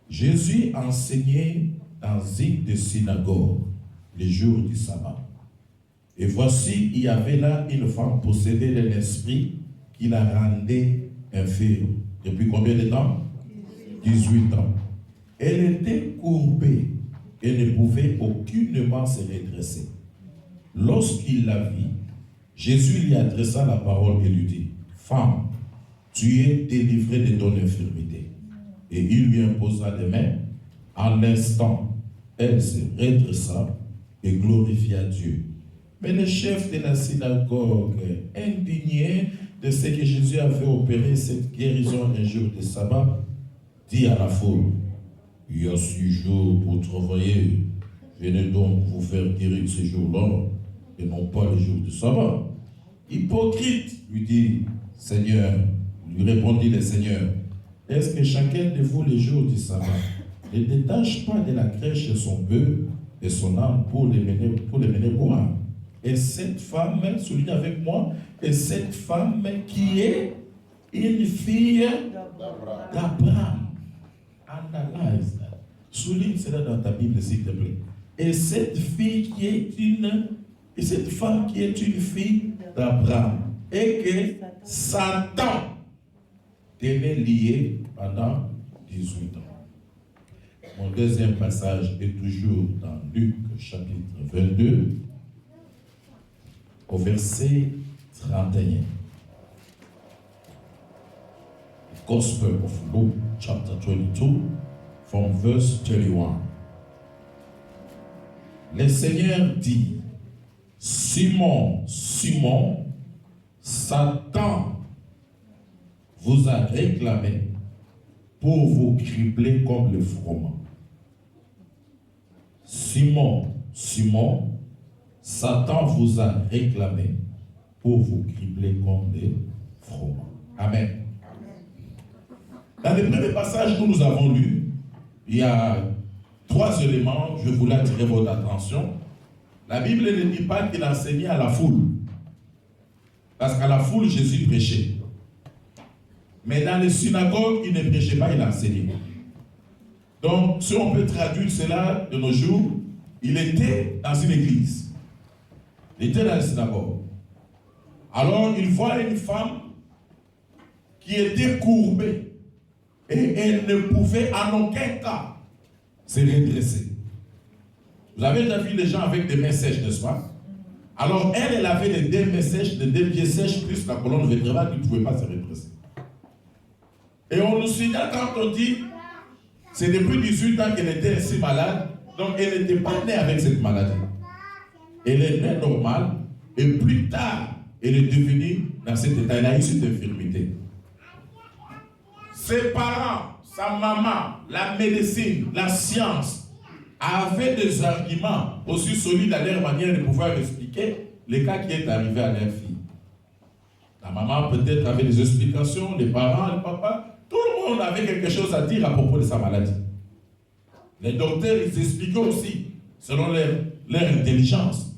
Jésus enseignait dans une des synagogues les jours du sabbat. Et voici, il y avait là une femme possédée d'un esprit qui la rendait infirme. Depuis combien de temps? 18 ans. Elle était courbée et ne pouvait aucunement se redresser. Lorsqu'il la vit, Jésus lui adressa la parole et lui dit, « Femme, tu es délivrée de ton infirmité. » Et il lui imposa les mains. En l'instant, elle se redressa et glorifia Dieu. Mais le chef de la synagogue, indigné de ce que Jésus avait opéré cette guérison un jour de sabbat, dit à la foule, « Il y a 6 jours pour travailler. Venez donc vous faire guérir ce jour-là et non pas le jour du sabbat. » Hypocrite, lui dit Seigneur, lui répondit le Seigneur, est-ce que chacun de vous les jours du sabbat ne détache pas de la crèche son bœuf et son âne pour les mener boire? Et cette femme, souligne avec moi, et cette femme qui est une fille d'Abraham. Analyse. Souligne cela dans ta Bible, s'il te plaît. Et cette fille qui est et cette femme qui est une fille d'Abraham. Et que Satan tenait lié pendant 18 ans. Mon deuxième passage est toujours dans Luc chapitre 22, au verset 31. The Gospel of Luke chapter 22, from verse 31. Le Seigneur dit, Simon, Simon, Satan vous a réclamé pour vous cribler comme le froment. Simon, Simon, Satan vous a réclamé pour vous cribler comme des froment. Amen. Dans le premier passage que nous avons lu, il y a 3 éléments, je voulais attirer votre attention. La Bible ne dit pas qu'il enseignait à la foule. Parce qu'à la foule, Jésus prêchait. Mais dans les synagogues, il ne prêchait pas, il enseignait. Donc, si on peut traduire cela de nos jours, il était dans une église. Il était dans la synagogue. Alors, il voit une femme qui était courbée. Et elle ne pouvait en aucun cas se redresser. Vous avez déjà vu les gens avec des mains sèches, n'est-ce pas? Alors, elle avait les 2 mains sèches, les 2 pieds sèches, plus la colonne vertébrale qui ne pouvait pas se redresser. Et on nous signale quand on dit, c'est depuis 18 ans qu'elle était ainsi malade, donc elle n'était pas née avec cette maladie. Elle est née normale, et plus tard, elle est devenue dans cet état, elle a eu cette infirmité. Ses parents, sa maman, la médecine, la science, avaient des arguments aussi solides à leur manière de pouvoir expliquer les cas qui est arrivé à leur fille. La maman peut-être avait des explications, les parents, le papa, tout le monde avait quelque chose à dire à propos de sa maladie. Les docteurs, ils expliquaient aussi, selon leur intelligence.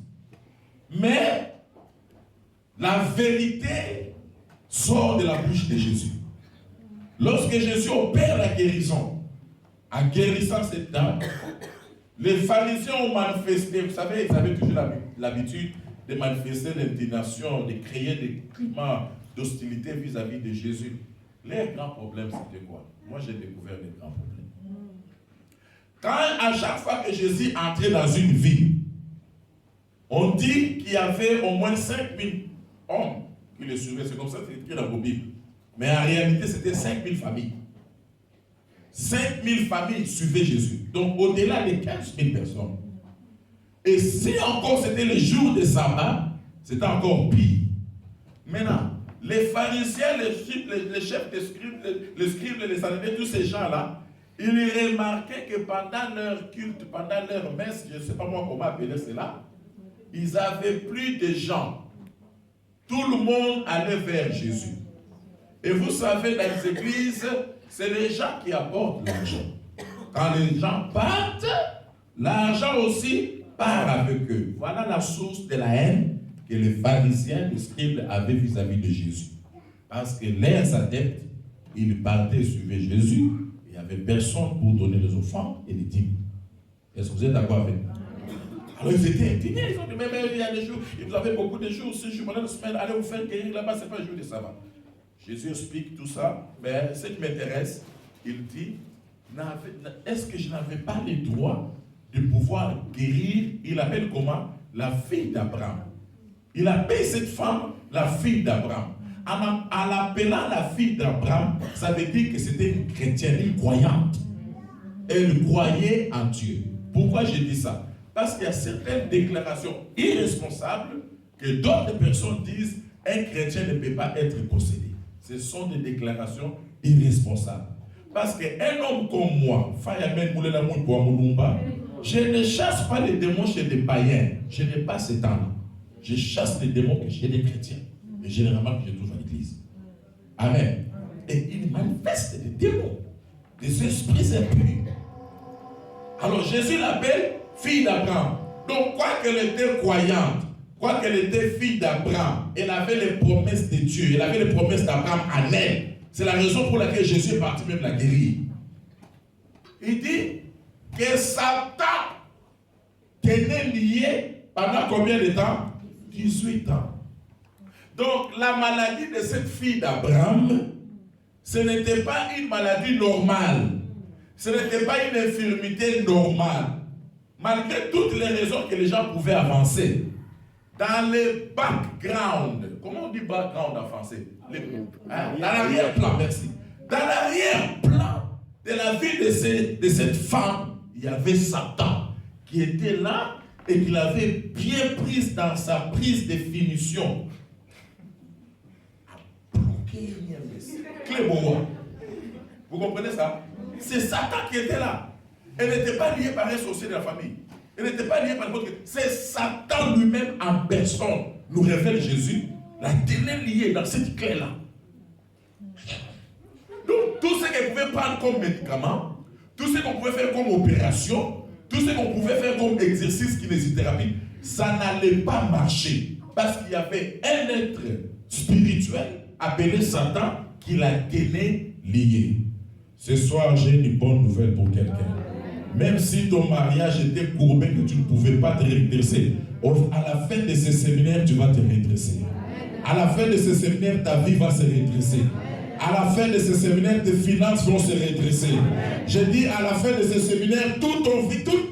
Mais la vérité sort de la bouche de Jésus. Lorsque Jésus opère la guérison, en guérissant cette dame, les pharisiens ont manifesté, vous savez, ils avaient toujours l'habitude de manifester l'indignation, de créer des climats d'hostilité vis-à-vis de Jésus. Leur grand problème, c'était quoi? Moi, j'ai découvert les grands problèmes. Quand, à chaque fois que Jésus entrait dans une ville, on dit qu'il y avait au moins 5000 hommes qui le suivaient. C'est comme ça que c'est écrit dans vos Bibles. Mais en réalité, c'était 5000 familles. 5000 familles suivaient Jésus. Donc, au-delà de 15 000 personnes. Et si encore c'était le jour de sabbat, c'était encore pire. Maintenant, les pharisiens, les chefs des scribes, les scribes, les sanhédrins, tous ces gens-là, ils remarquaient que pendant leur culte, pendant leur messe, je ne sais pas moi comment appeler cela, ils avaient plus de gens. Tout le monde allait vers Jésus. Et vous savez, dans les églises, c'est les gens qui apportent l'argent. Quand les gens partent, l'argent aussi part avec eux. Voilà la source de la haine que les pharisiens, les scribes avaient vis-à-vis de Jésus. Parce que leurs adeptes, ils partaient suivre Jésus, il n'y avait personne pour donner les offrandes et les dîmes. Est-ce que vous êtes d'accord avec moi? Alors ils étaient indignés, ils ont dit, mais il y a des jours, vous avez beaucoup de jours, 6 jours pendant la semaine, allez vous faire guérir là-bas, ce n'est pas un jour de sabbat. Jésus explique tout ça, mais ce qui m'intéresse, il dit, est-ce que je n'avais pas le droit de pouvoir guérir, il appelle comment? La fille d'Abraham. Il appelle cette femme la fille d'Abraham. En l'appelant la fille d'Abraham, ça veut dire que c'était une chrétienne, une croyante. Elle croyait en Dieu. Pourquoi je dis ça? Parce qu'il y a certaines déclarations irresponsables que d'autres personnes disent un chrétien ne peut pas être possédé. Ce sont des déclarations irresponsables. Parce qu'un homme comme moi, je ne chasse pas les démons chez des païens. Je n'ai pas ce temps-là. Je chasse les démons chez des chrétiens. Et généralement, que je trouve à l'église. Amen. Et il manifeste des démons, des esprits impurs. Alors Jésus l'appelle fille d'Abraham. Donc, quoi qu'elle était croyante, quoi qu'elle était fille d'Abraham, elle avait les promesses de Dieu, elle avait les promesses d'Abraham en elle. C'est la raison pour laquelle Jésus est parti même la guérir. Il dit que Satan tenait lié pendant combien de temps? 18 ans. Donc, la maladie de cette fille d'Abraham, ce n'était pas une maladie normale. Ce n'était pas une infirmité normale. Malgré toutes les raisons que les gens pouvaient avancer. Dans le background, comment on dit background en français? Dans l'arrière-plan, merci. Dans l'arrière-plan de la vie de cette femme, il y avait Satan qui était là et qui l'avait bien prise dans sa prise de finition. Vous comprenez ça? C'est Satan qui était là. Elle n'était pas liée par un sorcier de la famille. Elle n'était pas liée par l'autre. C'est Satan lui-même en personne, nous révèle Jésus, la tenait liée dans cette clé-là. Donc, tout ce qu'elle pouvait prendre comme médicament, tout ce qu'on pouvait faire comme opération, tout ce qu'on pouvait faire comme exercice kinésithérapie, ça n'allait pas marcher. Parce qu'il y avait un être spirituel appelé Satan qui la tenait liée. Ce soir, j'ai une bonne nouvelle pour quelqu'un. Même si ton mariage était courbé, que tu ne pouvais pas te redresser, à la fin de ce séminaire, tu vas te redresser. À la fin de ce séminaire, ta vie va se redresser. À la fin de ce séminaire, tes finances vont se redresser. Je dis à la fin de ce séminaire, toute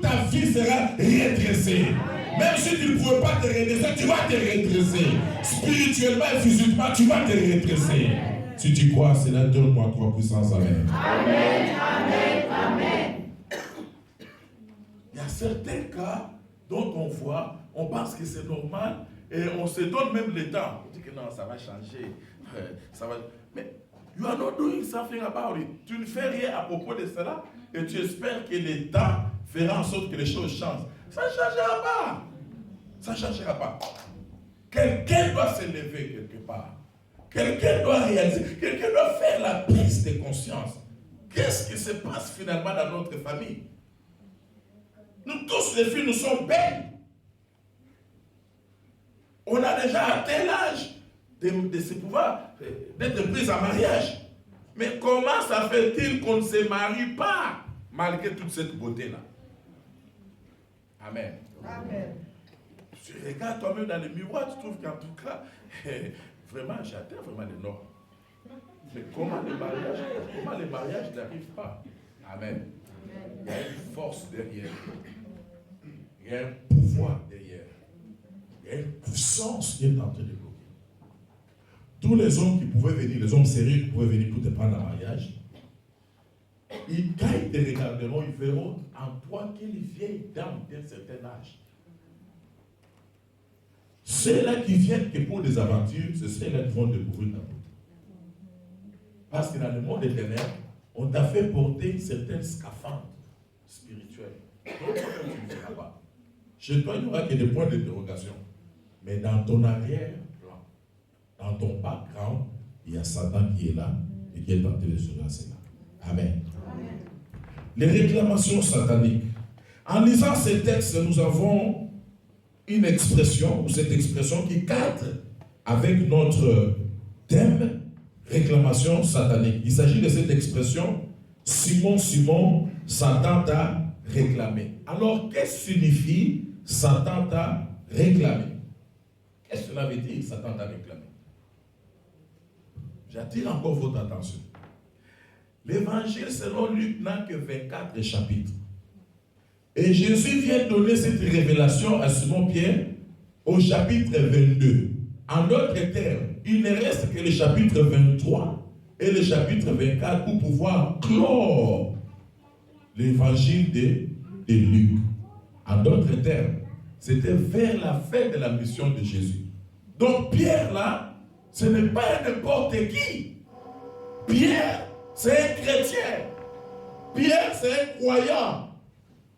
ta vie sera redressée. Même si tu ne pouvais pas te redresser, tu vas te redresser. Spirituellement et physiquement, tu vas te redresser. Si tu crois, cela donne-moi toi puissance. Amen. Amen, amen, amen. Il y a certains cas dont on voit, on pense que c'est normal et on se donne même le temps. On dit que non, ça va changer. Ça va... Mais you are not doing something about it. Tu ne fais rien à propos de cela et tu espères que le temps fera en sorte que les choses changent. Ça ne changera pas. Ça ne changera pas. Quelqu'un doit se lever quelque part. Quelqu'un doit réaliser, quelqu'un doit faire la prise de conscience. Qu'est-ce qui se passe finalement dans notre famille? Nous tous, les filles, nous sommes belles. On a déjà atteint l'âge de se pouvoir, d'être pris en mariage. Mais comment ça fait-il qu'on ne se marie pas malgré toute cette beauté-là? Amen. Amen. Tu regardes toi-même dans le miroir, tu trouves qu'en tout cas, vraiment, j'atteins vraiment les normes. Mais comment les mariages n'arrivent pas? Amen. Il y a une force derrière. Il y a un pouvoir derrière. Il y a une puissance qui est en train de bloquer. Tous les hommes qui pouvaient venir, les hommes sérieux qui pouvaient venir pour te prendre en mariage, quand ils te regarderont, ils verront en toi qu'une vieille dame d'un certain âge. Ceux-là qui viennent que pour des aventures, c'est ceux-là qui vont découvrir ta beauté. Parce que dans le monde éternel, on t'a fait porter une certaine scaphandre spirituelle. Donc, tu ne feras pas. Chez toi, il n'y aura que des points d'interrogation. Mais dans ton arrière-plan, dans ton background, il y a Satan qui est là et qui est tenté de se lancer là. Amen. Amen. Les réclamations sataniques. En lisant ces textes, nous avons une expression, ou cette expression qui cadre avec notre thème réclamation satanique. Il s'agit de cette expression Simon, Simon, Satan t'a réclamé. Alors, qu'est-ce que signifie Satan t'a réclamé? Qu'est-ce que cela veut dire Satan t'a réclamé? J'attire encore votre attention. L'évangile selon Luc n'a que 24 chapitres. Et Jésus vient donner cette révélation à Simon-Pierre au chapitre 22. En d'autres termes, il ne reste que le chapitre 23 et le chapitre 24 pour pouvoir clore l'évangile de Luc. En d'autres termes, c'était vers la fin de la mission de Jésus. Donc Pierre là, ce n'est pas n'importe qui. Pierre, c'est un chrétien. Pierre, c'est un croyant.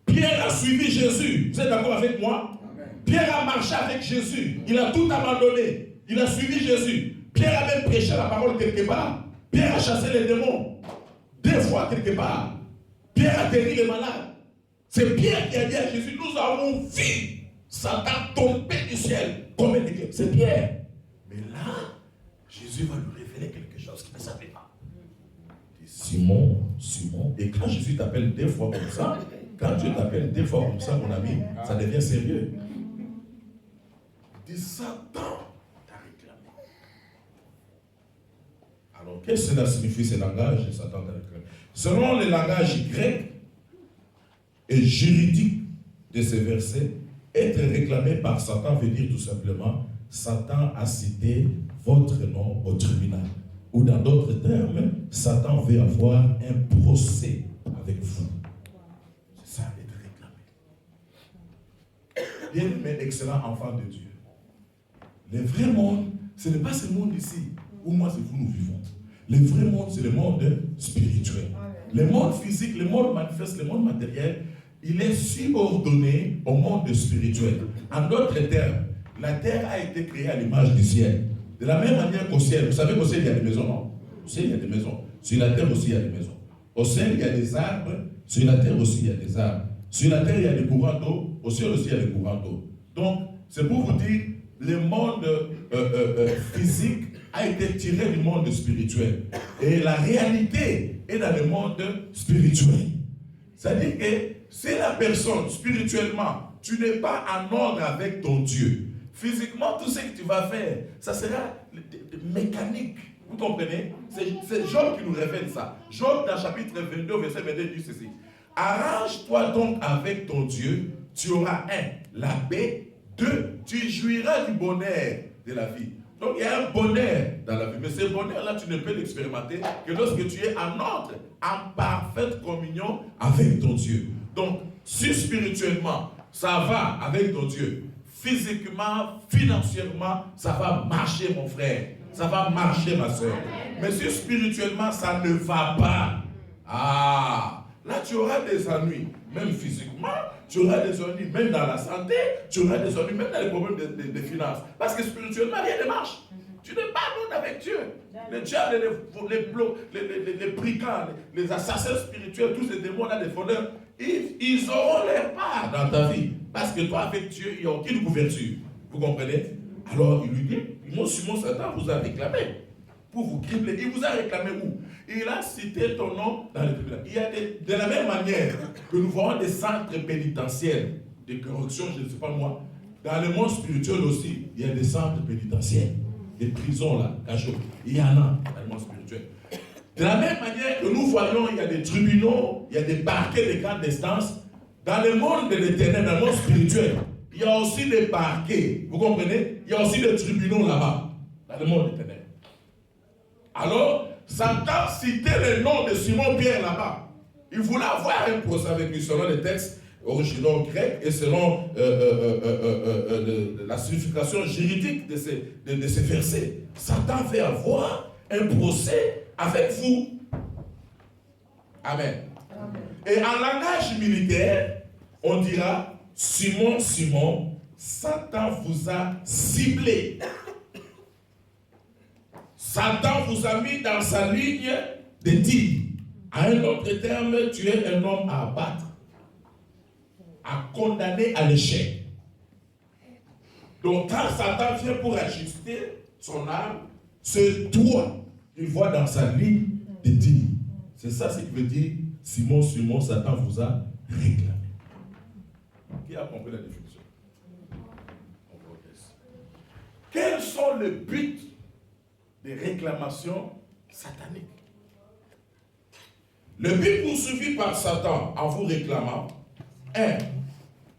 Pierre a suivi Jésus. Vous êtes d'accord avec moi? Amen. Pierre a marché avec Jésus. Il a tout abandonné. Il a suivi Jésus. Pierre a même prêché la parole quelque part. Pierre a chassé les démons 2 fois quelque part. Pierre a guéri les malades. C'est Pierre qui a dit à Jésus, nous avons vu Satan tomber du ciel comme un éclair. C'est Pierre. Mais là, Jésus va lui révéler quelque chose qu'il ne savait pas. Il dit, Simon, Simon. Et quand Jésus t'appelle 2 fois comme ça, quand Dieu t'appelle 2 fois comme ça, mon ami, ça devient sérieux. Il dit, Satan t'a réclamé. Alors, qu'est-ce que cela signifie, ce langage, Satan t'a réclamé? Selon le langage grec et juridique de ces versets, être réclamé par Satan veut dire tout simplement, Satan a cité votre nom au tribunal. Ou dans d'autres termes, Satan veut avoir un procès avec vous. C'est ça, être réclamé. Bien-aimé, excellent enfant de Dieu. Le vrai monde, ce n'est pas ce monde ici, où moi c'est vous nous vivons. Le vrai monde, c'est le monde spirituel. Le monde physique, le monde manifeste, le monde matériel, il est subordonné au monde spirituel. En d'autres termes, la terre a été créée à l'image du ciel. De la même manière qu'au ciel, vous savez qu'au ciel il y a des maisons, non? Au ciel il y a des maisons. Sur la terre aussi il y a des maisons. Au ciel il y a des arbres, sur la terre aussi il y a des arbres. Sur la terre il y a des courants d'eau, au ciel aussi il y a des courants d'eau. Donc, c'est pour vous dire, le monde physique a été tiré du monde spirituel. Et la réalité est dans le monde spirituel. C'est-à-dire que si la personne, spirituellement, tu n'es pas en ordre avec ton Dieu, physiquement, tout ce que tu vas faire, ça sera mécanique. Vous comprenez? C'est Job qui nous révèle ça. Job, dans chapitre 22, verset 22, dit ceci. Arrange-toi donc avec ton Dieu, tu auras 1, la paix, 2, tu jouiras du bonheur de la vie. Donc il y a un bonheur dans la vie. Mais ce bonheur-là, tu ne peux l'expérimenter que lorsque tu es en ordre, en parfaite communion avec ton Dieu. Donc, si spirituellement, ça va avec ton Dieu, physiquement, financièrement, ça va marcher, mon frère. Ça va marcher, ma soeur. Mais si spirituellement, ça ne va pas, là, tu auras des ennuis, même physiquement, tu auras des ennuis, même dans la santé, tu auras des ennuis, même dans les problèmes de finances. Parce que spirituellement, rien ne marche. Tu n'es pas en ordre avec Dieu. Les diables, les brigands, les assassins spirituels, tous ces démons-là, les voleurs, ils auront leur part dans ta vie. Parce que toi, avec Dieu, il n'y a aucune couverture. Vous comprenez? Alors, il lui dit, Simon Satan vous a réclamé pour vous cribler. Il vous a réclamé où? Il a cité ton nom dans le tribunal. Il y a de la même manière que nous voyons des centres pénitentiaires de correction, je ne sais pas moi, dans le monde spirituel aussi, il y a des centres pénitentiaires, des prisons là, cachots. Il y en a dans le monde spirituel. De la même manière que nous voyons, il y a des tribunaux, il y a des parquets de grande instance. Dans le monde de l'éternel, dans le monde spirituel, il y a aussi des parquets. Vous comprenez? Il y a aussi des tribunaux là-bas, dans le monde éternel. Alors, Satan citait le nom de Simon-Pierre là-bas. Il voulait avoir un procès avec lui selon les textes originaux grecs et selon la signification juridique de ces versets. Satan veut avoir un procès avec vous. Amen. Amen. Et en langage militaire, on dira Simon, Simon, Satan vous a ciblé. Satan vous a mis dans sa ligne de tir. À un autre terme, tu es un homme à abattre, à condamner à l'échec. Donc quand Satan vient pour ajuster son âme, c'est toi qu'il voit dans sa ligne de tir. C'est ça ce qui veut dire Simon, Simon, Satan vous a réclamé. Qui a compris la définition? On progresse. Quels sont les buts des réclamations sataniques? Le but poursuivi par Satan en vous réclamant,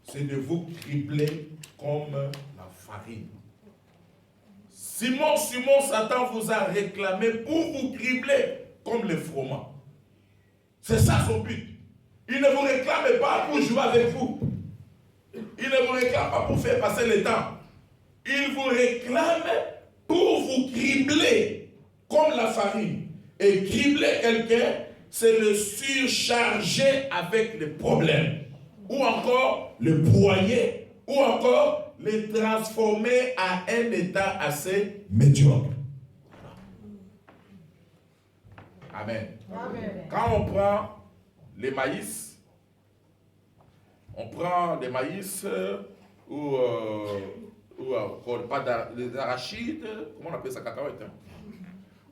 c'est de vous cribler comme la farine. Simon, Simon, Satan vous a réclamé pour vous cribler comme les froment. C'est ça son but. Il ne vous réclame pas pour jouer avec vous. Il ne vous réclame pas pour faire passer le temps. Il vous réclame pour vous cribler comme la farine. Et cribler quelqu'un, c'est le surcharger avec les problèmes. Ou encore le broyer, ou encore le transformer à un état assez médiocre. Amen. Amen. Quand on prend les maïs, ou pas les arachides, comment on appelle ça, cacahuètes, hein?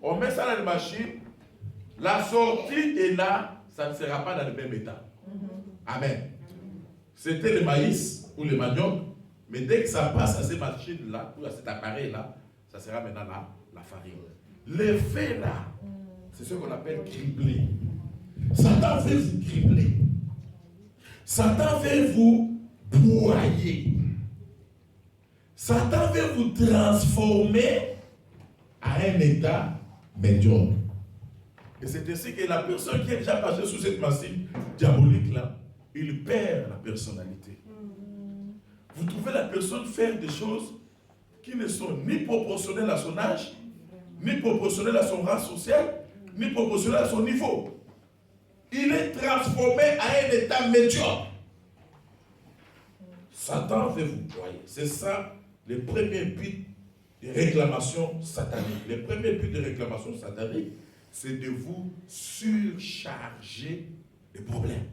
On met ça dans les machines, la sortie est là, ça ne sera pas dans le même état. Amen. C'était le maïs ou le manioc, mais dès que ça passe à ces machines-là, ou à cet appareil-là, ça sera maintenant la farine. L'effet là, c'est ce qu'on appelle cribler. Satan veut vous cribler. Satan veut vous broyer. Satan veut vous transformer à un état médiocre. Et c'est ainsi que la personne qui est déjà passée sous cette machine diabolique-là, il perd la personnalité. Vous trouvez la personne faire des choses qui ne sont ni proportionnelles à son âge, ni proportionnelles à son rang social, ni proportionnelles à son niveau. Il est transformé à un état médiocre. Satan veut vous broyer. C'est ça le premier but de réclamation satanique. Le premier but de réclamation satanique, c'est de vous surcharger de problèmes.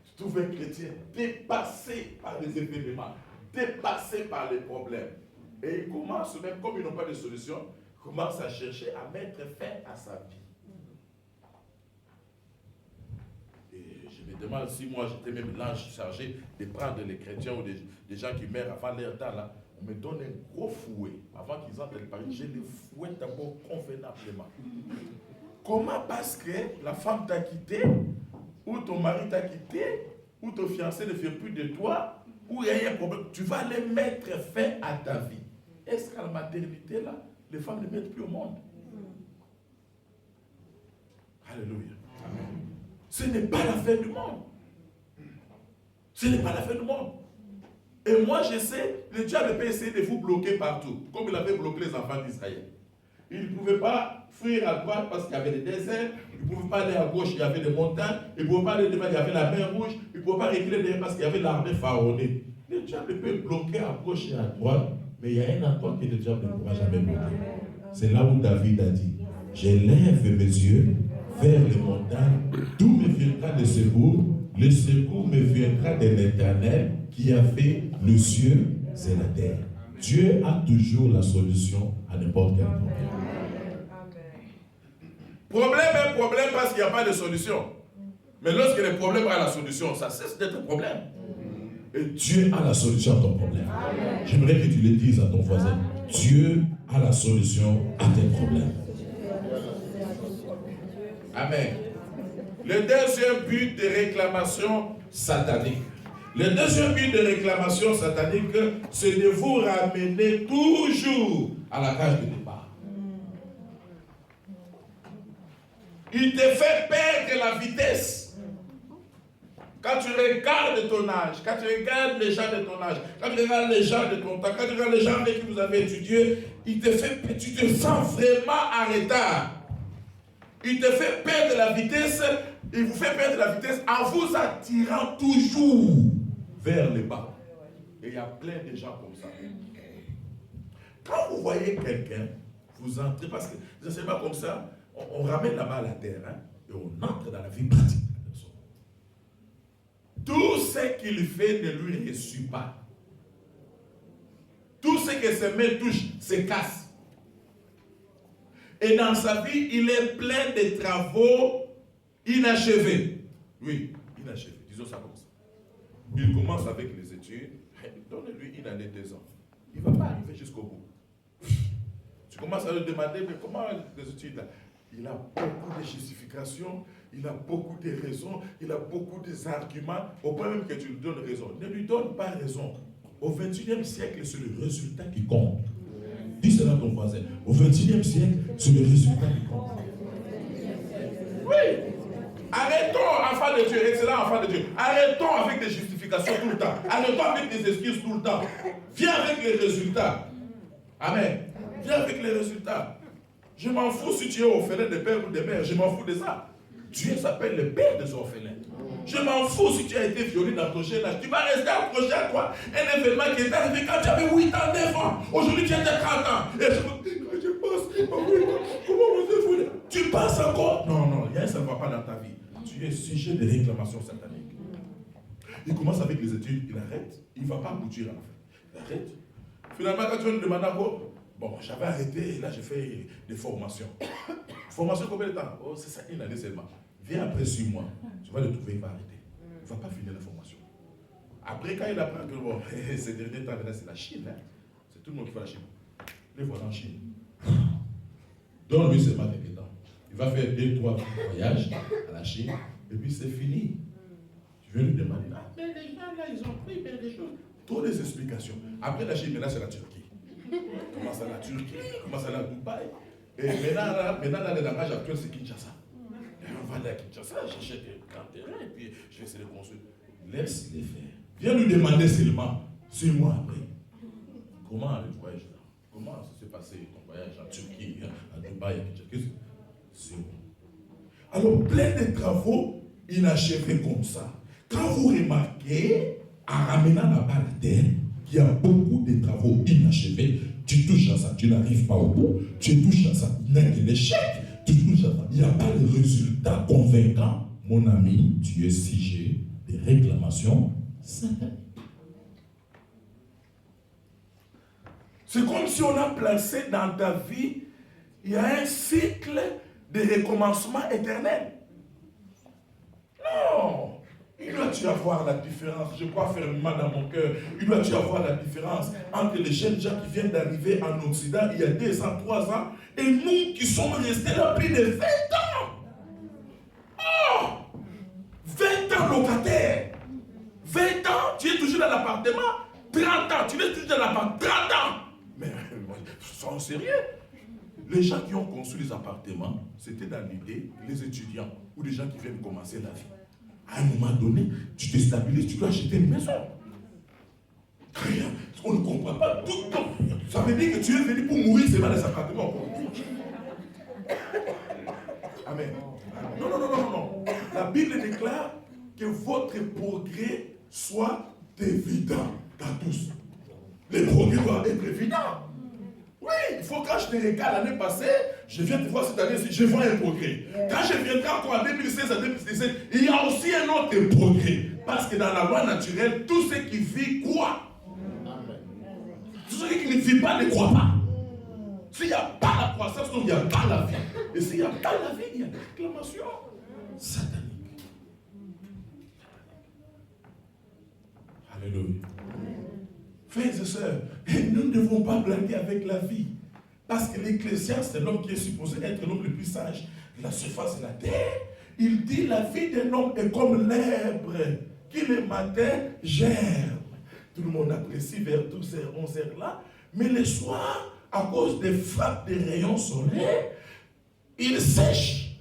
Tu trouves un chrétien dépassé par les événements, dépassé par les problèmes. Et il commence, même comme ils n'ont pas de solution, commence à chercher à mettre fin à sa vie. Et je me demande si moi j'étais même l'ange chargé de prendre les chrétiens ou des gens qui meurent avant leur temps là, on me donne un gros fouet. Avant qu'ils entrent le Paris, je les fouette d'abord convenablement. Comment? Parce que la femme t'a quitté, ou ton mari t'a quitté, ou ton fiancé ne fait plus de toi, ou il y a un problème, tu vas les mettre fin à ta vie. Est-ce qu'à la maternité, là, les femmes ne mettent plus au monde? Alléluia. Amen. Ce n'est pas la fin du monde. Ce n'est pas la fin du monde. Et moi, je sais, le diable peut essayer de vous bloquer partout, comme il avait bloqué les enfants d'Israël. Il ne pouvait pas fuir à droite parce qu'il y avait des déserts, il ne pouvait pas aller à gauche, il y avait des montagnes, il ne pouvait pas aller devant, il y avait la mer rouge, il ne pouvait pas reculer derrière parce qu'il y avait l'armée pharaonique. Le diable peut bloquer à gauche et à droite, mais il y a un endroit que le diable ne pourra jamais bloquer. C'est là où David a dit, j'élève mes yeux vers les montagnes, d'où me viendra le secours me viendra de l'Éternel qui a fait les cieux et la terre. Dieu a toujours la solution à n'importe quel problème. Problème est problème parce qu'il n'y a pas de solution. Mais lorsque le problème a la solution, ça cesse d'être un problème. Et Dieu a la solution à ton problème. J'aimerais que tu le dises à ton voisin. Dieu a la solution à tes problèmes. Amen. Le deuxième but de réclamation satanique. Le deuxième but de réclamation satanique, c'est de vous ramener toujours à la cage de départ. Il te fait perdre la vitesse. Quand tu regardes ton âge, quand tu regardes les gens de ton âge, quand tu regardes les gens de ton temps, quand tu regardes les gens avec qui vous avez étudié, tu te sens vraiment en retard. Il te fait perdre la vitesse, il vous fait perdre la vitesse en vous attirant toujours vers le bas. Et il y a plein de gens comme ça. Quand vous voyez quelqu'un, vous entrez, parce que les enseignements comme ça, on ramène la main à la terre, hein, et on entre dans la vie pratique de la personne. Tout ce qu'il fait ne lui réussit pas. ce que ses mains touchent se casse. Et dans sa vie, il est plein de travaux inachevés. Oui, inachevés, disons ça comme ça. Il commence avec les études, donne-lui une année, 2 ans. Il ne va pas arriver jusqu'au bout. Tu commences à lui demander, mais comment les études là? Il a beaucoup de justifications, il a beaucoup de raisons, il a beaucoup d'arguments, au point même que tu lui donnes raison. Ne lui donne pas raison. Au XXIe siècle, c'est le résultat qui compte. Dis cela à ton voisin. Au XXIe siècle, c'est le résultat qui compte. Oui. Arrêtons, enfants de Dieu, excellent enfant de Dieu. Arrêtons avec des justifications tout le temps. Arrêtons avec des excuses tout le temps. Viens avec les résultats. Amen. Viens avec les résultats. Je m'en fous si tu es orphelin de père ou de mère. Je m'en fous de ça. Dieu s'appelle le père des orphelins. Je m'en fous si tu as été violé dans ton jeune âge. Tu vas rester accroché à toi. Un événement qui est arrivé quand tu avais 8 ans, 9 ans. Aujourd'hui, tu as 30 ans. Et quand je passe, comment on s'est volé? Tu passes encore? Non, rien, ça ne va pas dans ta vie. Tu es sujet de réclamations sataniques. Il commence avec les études, il arrête. Il ne va pas aboutir à la fin. Il arrête. Finalement, quand tu vas me demander encore, bon, j'avais arrêté et là, j'ai fait des formations. Formation combien de temps? Oh, c'est ça, une année seulement. Viens après 6 mois. Tu vas le trouver, il va arrêter. Il ne va pas finir la formation. Après, quand il apprend que bon, ces derniers temps, c'est la Chine. Hein? C'est tout le monde qui fait la Chine. Les voilà en Chine. Donne-lui ce matin que temps. Il va faire 2-3 voyages à la Chine. Et puis c'est fini. Tu viens lui demander, ah, mais les gens là, ils ont pris bien des choses. Toutes les explications. Après la Chine, maintenant c'est la Turquie. Comment ça la Turquie? Comment ça la Dubaï? Et maintenant là, le langage actuel, c'est Kinshasa. Et on va aller à Kinshasa, j'achète un grand terrain et puis je vais essayer de construire. Laisse-les faire. Viens lui demander seulement 6 mois après. Comment le voyage là? Comment ça s'est passé ton voyage en Turquie, à Dubaï, à Kinshasa? C'est bon. Alors, plein de travaux inachevés comme ça. Quand vous remarquez, en ramenant la balle à terre, qu'il y a beaucoup de travaux inachevés, tu touches à ça, tu n'arrives pas au bout, tu touches à ça, il n'y a que l'échec, tu touches à ça, il n'y a pas de résultat convaincant. Mon ami, tu es sujet de réclamations sataniques. C'est comme si on a placé dans ta vie, il y a un cycle de recommencement éternel. Non! Il doit y avoir la différence, je crois fermement dans mon cœur, il doit y avoir la différence entre les jeunes gens qui viennent d'arriver en Occident il y a 2 ans, 3 ans, et nous qui sommes restés là plus de 20 ans. Oh! 20 ans locataire. 20 ans, tu es toujours dans l'appartement. 30 ans, tu es toujours dans l'appartement. 30 ans. Mais, soyons sérieux. Les gens qui ont construit les appartements, c'était dans l'idée, les étudiants ou les gens qui viennent commencer la vie. À un moment donné, tu te stabilises, tu dois acheter une maison. On ne comprend pas tout le temps. Ça veut dire que tu es venu pour mourir, c'est dans les appartements. Amen. Non. La Bible déclare que votre progrès soit évident dans tous. Le progrès doit être évident. Oui, il faut quand je te regarde l'année passée, je viens te voir cette année-ci, je vois un progrès. Quand je viendrai encore en 2016 à 2017, il y a aussi un autre progrès. Parce que dans la loi naturelle, tout ce qui vit croit. Tout ce qui ne vit pas ne croit pas. S'il n'y a pas la croissance, il n'y a pas la vie. Et s'il n'y a pas la vie, il y a des réclamations sataniques. Alléluia. Frères et sœurs, nous ne devons pas blaguer avec la vie. Parce que l'Ecclésiaste, c'est l'homme qui est supposé être l'homme le plus sage de la surface de la terre. Il dit la vie d'un homme est comme l'herbe qui le matin germe. Tout le monde apprécie vers 12h, 11h là. Mais le soir, à cause des frappes des rayons solaires, il sèche.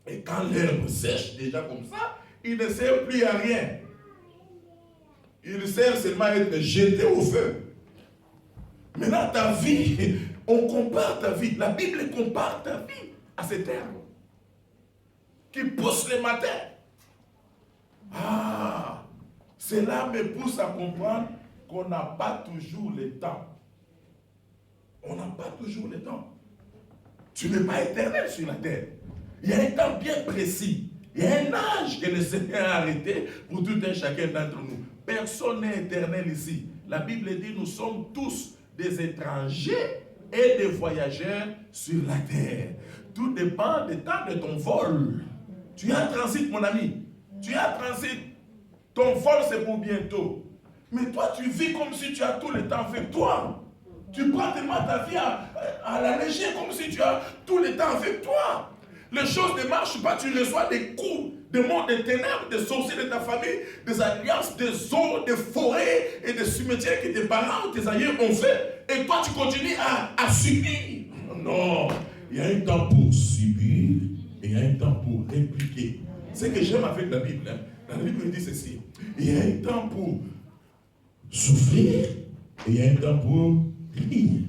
Et quand l'herbe sèche déjà comme ça, il ne sert plus à rien. Il sert seulement à être jeté au feu. Maintenant, ta vie, on compare ta vie. La Bible compare ta vie à cette herbe qui pousse le matin. Ah, cela me pousse à comprendre qu'on n'a pas toujours le temps. On n'a pas toujours le temps. Tu n'es pas éternel sur la terre. Il y a un temps bien précis. Il y a un âge que le Seigneur a arrêté pour tout un chacun d'entre nous. personne n'est éternel ici. La Bible dit nous sommes tous des étrangers et des voyageurs sur la terre. Tout dépend du temps de ton vol. Tu es en transit, mon ami. Tu es en transit. Ton vol, c'est pour bientôt. Mais toi, tu vis comme si tu as tout le temps avec toi. Tu prends tellement ta vie à la légère, comme si tu as tout le temps avec toi. Les choses ne marchent pas. Tu reçois des coups, des mondes, des ténèbres, des sorciers de ta famille, des alliances, des eaux, des forêts et des cimetières que tes parents ou tes aïeux ont fait. Et toi, tu continues à subir. Non. Il y a un temps pour subir et il y a un temps pour répliquer. C'est ce que j'aime avec la Bible. Hein. La Bible dit ceci. Il y a un temps pour souffrir et il y a un temps pour rire.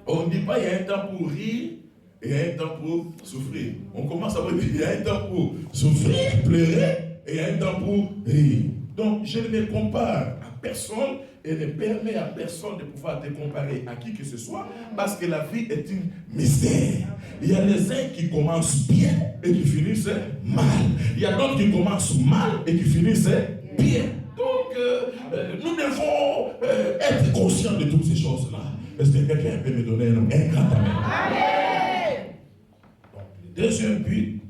On ne dit pas il y a un temps pour rire et il y a un temps pour souffrir. On commence à dire il y a un temps pour souffrir, pleurer et il y a un temps pour rire. Donc je ne me compare à personne et ne permets à personne de pouvoir te comparer à qui que ce soit parce que la vie est une mystère. Il y a des uns qui commencent bien et qui finissent mal. Il y a d'autres qui commencent mal et qui finissent bien. Donc, nous devons être conscients de toutes ces choses-là. Est-ce que quelqu'un peut me donner un grand amen? Amen. Donc, le deuxième but,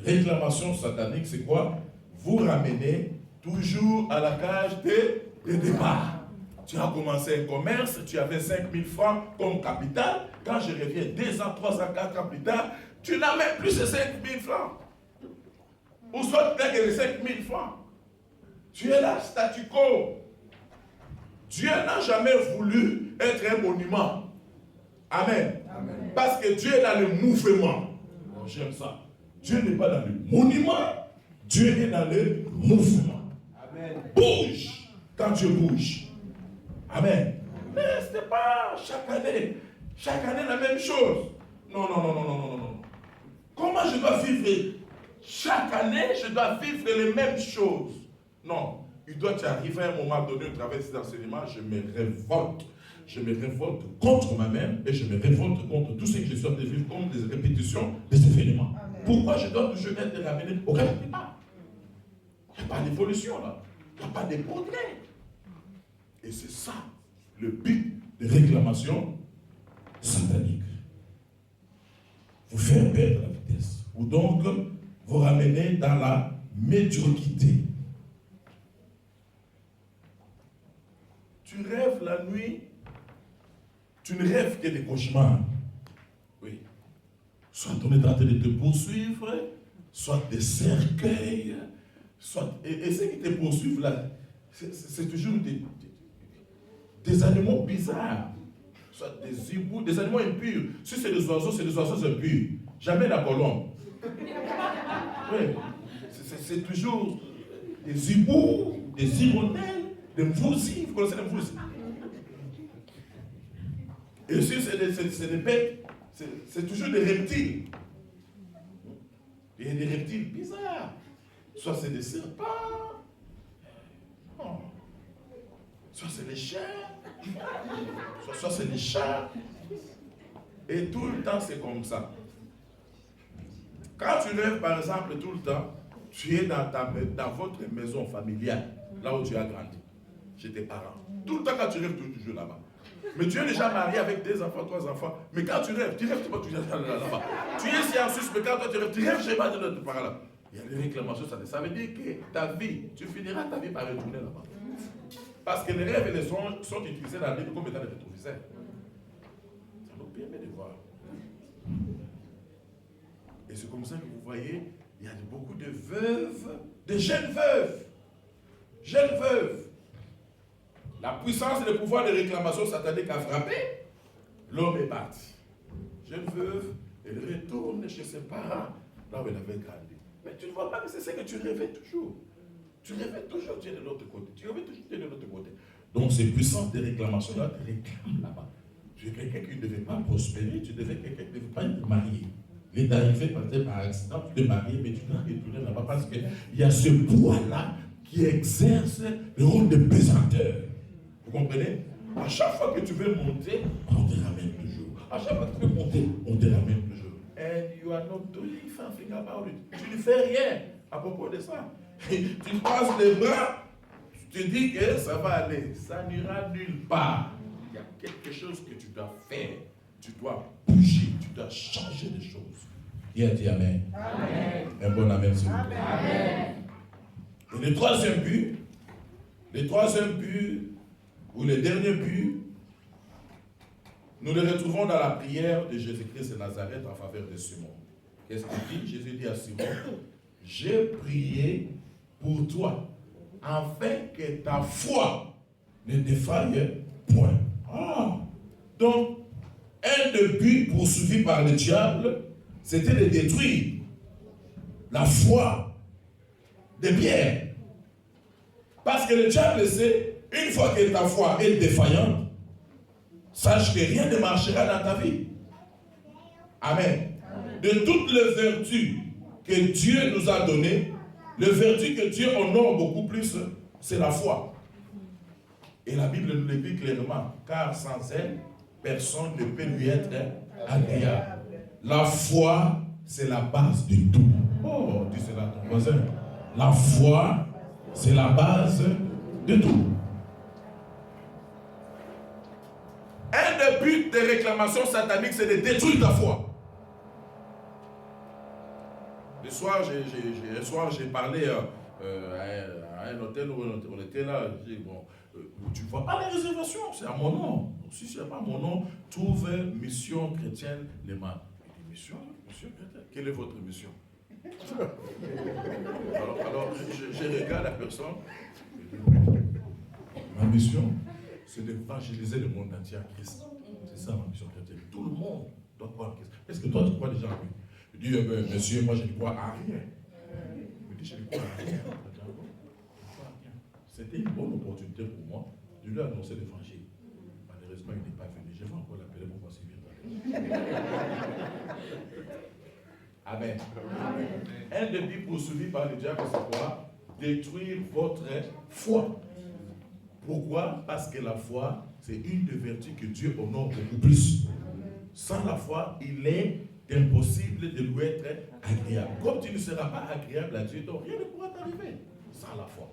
réclamation satanique, c'est quoi? Vous ramenez toujours à la cage de départ. Tu as commencé un commerce, tu avais 5 000 francs comme capital. Quand je reviens 2 ans, 3 ans, 4 ans plus tard, tu n'as même plus ces 5 000 francs. Ou soit tu n'as que les 5 000 francs. Tu es là, statu quo. Dieu n'a jamais voulu être un monument. Amen. Amen. Parce que Dieu est dans le mouvement. Oh, j'aime ça. Dieu n'est pas dans le monument, Dieu est dans le mouvement. Amen. Bouge quand Dieu bouge. Amen. Mais ce n'est pas chaque année la même chose. Non. Comment je dois vivre? Chaque année, je dois vivre les mêmes choses. Non, il doit y arriver à un moment donné au travers de ces enseignements, je me révolte. Je me révolte contre moi-même et je me révolte contre tout ce que je suis en train de vivre comme des répétitions des événements. Amen. Pourquoi je dois toujours être ramené au cas du départ? Il n'y a pas d'évolution là. Il n'y a pas de progrès. Et c'est ça le but de réclamation satanique. Vous faire perdre la vitesse. Ou donc vous ramener dans la médiocrité. Tu rêves la nuit, tu ne rêves que des cauchemars. Oui. Soit on est en train de te poursuivre, soit des cercueils, soit. Et ceux qui te poursuivent là, c'est toujours des animaux bizarres, soit des hiboux, des animaux impurs. Si c'est des oiseaux impurs. Jamais la colombe. Oui. C'est toujours des hiboux, des hirondelles. Des mvousis, vous connaissez les mvousis? Et si c'est des bêtes, c'est toujours des reptiles. Il y a des reptiles bizarres. Soit c'est des serpents, non. Soit c'est les chiens, soit c'est les chats. Et tout le temps c'est comme ça. Quand tu rêves par exemple tout le temps, tu es dans votre maison familiale, là où tu as grandi. Chez tes parents. Tout le temps quand tu rêves, tu es toujours là-bas. Mais tu es déjà marié avec 2 enfants, 3 enfants. Mais quand tu rêves, tu es là-bas. Tu es ici en Suisse, mais quand toi tu rêves chez moi de notre parent là. Il y a des réclamations, ça veut dire que ta vie, tu finiras ta vie par retourner là-bas. Parce que les rêves et les songes sont utilisés dans la Bible comme étant des rétroviseurs. Ça nous permet de voir. Et c'est comme ça que vous voyez, il y a beaucoup de veuves, de jeunes veuves. Jeunes veuves. La puissance et le pouvoir de réclamation satanique a frappé, l'homme est parti. Jeune veuve, elle retourne chez ses parents, là où elle avait grandi. Mais tu ne vois pas que c'est ce que tu rêvais toujours. Tu rêvais toujours Dieu de l'autre côté. Tu rêvais toujours Dieu de l'autre côté. Donc ces puissances de réclamation là te réclament là-bas. Tu es quelqu'un qui ne devait pas prospérer, tu devais quelqu'un qui ne devait pas être marié. Il est arrivé peut-être par accident, tu t'es marié, mais tu dois retourner là-bas parce qu'il y a ce poids-là qui exerce le rôle de pesanteur. Vous comprenez? À chaque fois que tu veux monter, on te ramène toujours. À chaque fois que tu veux monter, on te ramène toujours. And you are not doing something about it. Tu ne fais rien à propos de ça. Tu passes les bras, te dis que ça va aller, ça n'ira nulle part. Il y a quelque chose que tu dois faire. Tu dois bouger, tu dois changer les choses. Qui a dit Amen? Amen. Un bon Amen, s'il vous plaît. Amen. Et le troisième but, ou le dernier but, nous le retrouvons dans la prière de Jésus-Christ de Nazareth en faveur de Simon. Qu'est-ce qu'il dit? Jésus dit à Simon, j'ai prié pour toi, afin que ta foi ne défaille point. Ah. Donc, un des buts poursuivis par le diable, c'était de détruire la foi de Pierre. Parce que le diable sait, une fois que ta foi est défaillante, sache que rien ne marchera dans ta vie. Amen. De toutes les vertus que Dieu nous a données, les vertus que Dieu honore beaucoup plus, c'est la foi. Et la Bible nous le dit clairement, car sans elle, personne ne peut lui être agréable. La foi, c'est la base de tout. Oh, dis cela à ton voisin. La foi, c'est la base de tout. Un des buts des réclamations sataniques, c'est de détruire ta foi. Le soir, j'ai parlé à un hôtel où on était là. J'ai dit, bon, tu vois pas les réservations, c'est à mon nom. Si ce n'est pas mon nom, trouve mission chrétienne Les Mans. Je dis, mission chrétienne, quelle est votre mission? alors je regarde la personne. Ma mission, c'est d'évangéliser le monde entier à Christ. C'est ça ma mission chrétienne. Tout le monde doit croire à Christ. Est-ce que toi tu crois déjà en lui? Je dis, monsieur, moi je ne crois à rien. Je dis, je ne crois à rien. C'était une bonne opportunité pour moi de lui annoncer l'évangile. Malheureusement, il n'est pas venu. Je vais encore l'appeler pour voir s'il vient. Amen. Un des buts poursuivis par le diable, c'est quoi? Détruire votre foi. Pourquoi? Parce que la foi, c'est une des vertus que Dieu honore beaucoup plus. Sans la foi, il est impossible de lui être agréable. Comme tu ne seras pas agréable à Dieu, donc rien ne pourra t'arriver sans la foi.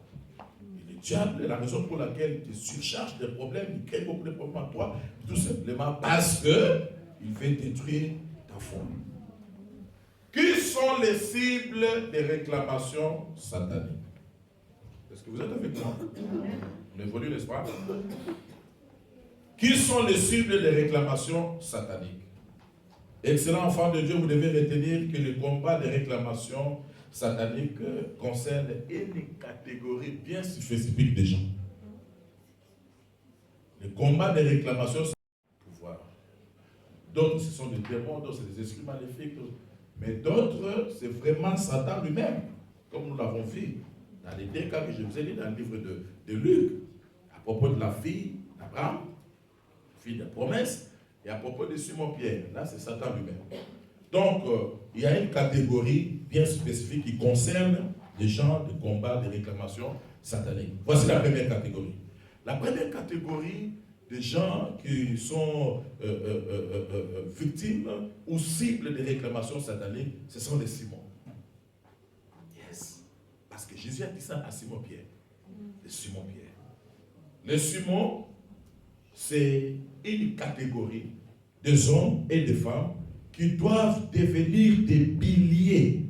Et le diable, la raison pour laquelle il te surcharge des problèmes, il crée beaucoup de problèmes à toi, tout simplement parce qu'il veut détruire ta foi. Qui sont les cibles des réclamations sataniques? Est-ce que vous êtes avec moi? On évolue, n'est-ce pas? Qui sont les cibles des réclamations sataniques? Excellent enfant de Dieu, vous devez retenir que le combat des réclamations sataniques concerne une catégorie bien spécifique de gens. Le combat des réclamations sataniques, pouvoir. D'autres, ce sont des démons, d'autres, c'est des esprits maléfiques. Mais d'autres, c'est vraiment Satan lui-même, comme nous l'avons vu dans les deux cas que je vous ai dit dans le livre de Luc, à propos de la fille d'Abraham, fille de promesse, et à propos de Simon-Pierre. Là, c'est Satan lui-même. Donc, il y a une catégorie bien spécifique qui concerne les gens de combat, de réclamations sataniques. Voici la première catégorie. La première catégorie des gens qui sont victimes ou cibles de réclamations sataniques, ce sont les Simons. Yes. Parce que Jésus a dit ça à Simon-Pierre. Les Simon-Pierre. Les Simons, c'est une catégorie des hommes et des femmes qui doivent devenir des piliers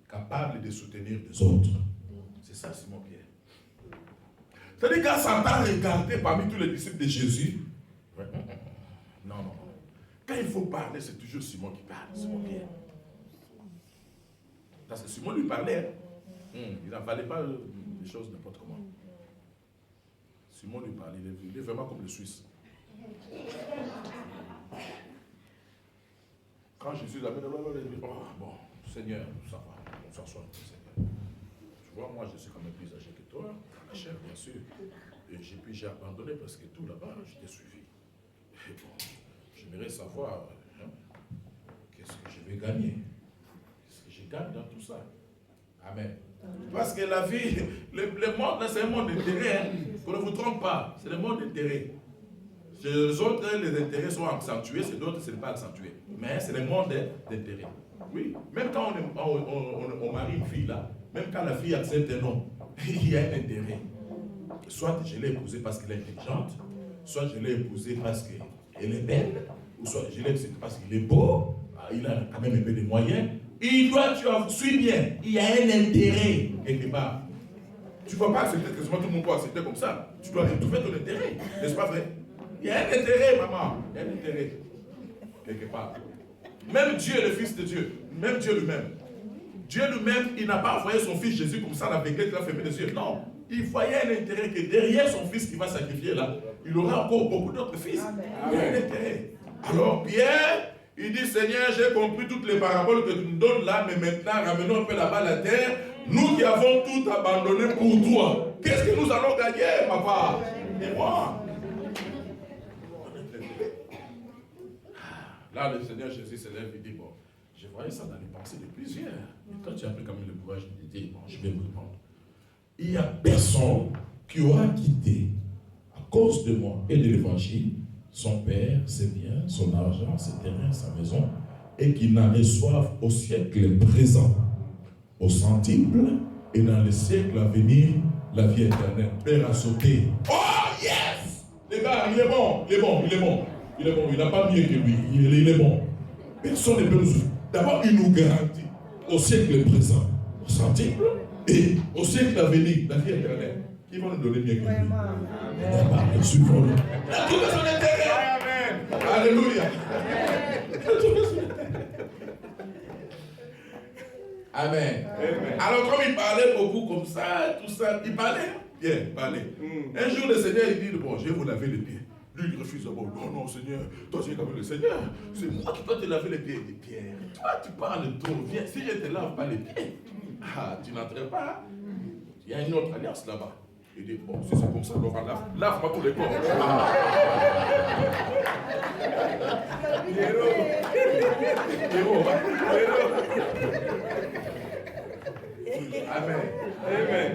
capables de soutenir les autres. C'est ça, Simon-Pierre. C'est-à-dire quand Satan regardait parmi tous les disciples de Jésus, non. Quand il faut parler, c'est toujours Simon qui parle, Simon-Pierre. Parce que Simon lui parlait. Il n'en fallait pas des choses n'importe comment. Simon lui parlait, il est vraiment comme le Suisse. Quand Jésus l'amène, il dit, oh bon, Seigneur, ça va, on s'assoit, Seigneur. Tu vois, moi je suis quand même plus âgé que toi, dans la chair bien sûr. Et puis j'ai abandonné parce que tout là-bas, je t'ai suivi. Et bon, j'aimerais savoir, qu'est-ce que je vais gagner? Qu'est-ce que je gagne dans tout ça? Amen. Parce que la vie, le monde, c'est un monde d'intérêt. Qu'on ne vous trompe pas, c'est le monde d'intérêt. Chez les autres, les intérêts sont accentués, chez d'autres, ce n'est pas accentué. Mais c'est le monde d'intérêt. Oui, même quand on marie une fille là, même quand la fille accepte un homme, il y a un intérêt. soit je l'ai épousée parce qu'elle est intelligente, soit je l'ai épousée parce qu'elle est belle, ou soit je l'ai épousée parce qu'il est beau, il a quand même un peu de moyens. Tu suis bien, il y a un intérêt quelque part. Tu ne vas pas accepter que tout le monde peut accepter comme ça. Tu dois retrouver ton intérêt, n'est-ce pas vrai? Il y a un intérêt, maman, il y a un intérêt quelque part. Même Dieu est le Fils de Dieu, même Dieu lui-même. Dieu lui-même, il n'a pas envoyé son Fils Jésus comme ça, l'aveuglé, qui l'a fermé les yeux. Non, il voyait un intérêt que derrière son Fils qui va sacrifier là, il aura encore beaucoup d'autres fils. Il y a un intérêt. Alors Pierre, il dit, Seigneur, j'ai compris toutes les paraboles que tu nous donnes là, mais maintenant, ramenons un peu là-bas la terre. Nous qui avons tout abandonné pour toi, qu'est-ce que nous allons gagner, papa? Et moi? Là, le Seigneur Jésus se lève et dit, bon, je voyais ça dans les pensées de plusieurs. Et toi, tu as pris quand même le courage de dire, bon, je vais vous répondre. Il n'y a personne qui aura quitté, à cause de moi et de l'évangile, son père, ses biens, son argent, ses terrains, sa maison, et qui n'en reçoive au siècle présent, au centuple, et dans le siècle à venir, la vie éternelle. Père a sauté. Oh, yes! Les gars, il est bon, il est bon, il est bon. Il est bon, il n'a pas mieux que lui, il est bon. Personne ne peut nous souffrir. D'abord, il nous garantit au siècle présent, au centuple, et au siècle à venir, la vie éternelle. Qui va nous donner mieux que lui? Amen. Suivons-le. La trouvé son intérêt. Amen. Alléluia. Amen. Amen. Alors, comme il parlait beaucoup comme ça, tout ça, il parlait. Bien, parlait. Un jour, le Seigneur, il dit, bon, je vais vous laver les pieds. Lui, il refuse d'abord. Non, non, Seigneur, toi, tu es comme le Seigneur. C'est moi qui dois te laver les pieds. Il dit, Pierre, toi, tu parles trop. Viens, si je ne te lave pas les pieds, tu n'entreras pas. Il y a une autre alliance là-bas. Il dit, bon, si c'est comme ça, alors lave-moi tous les corps. Amen. Amen.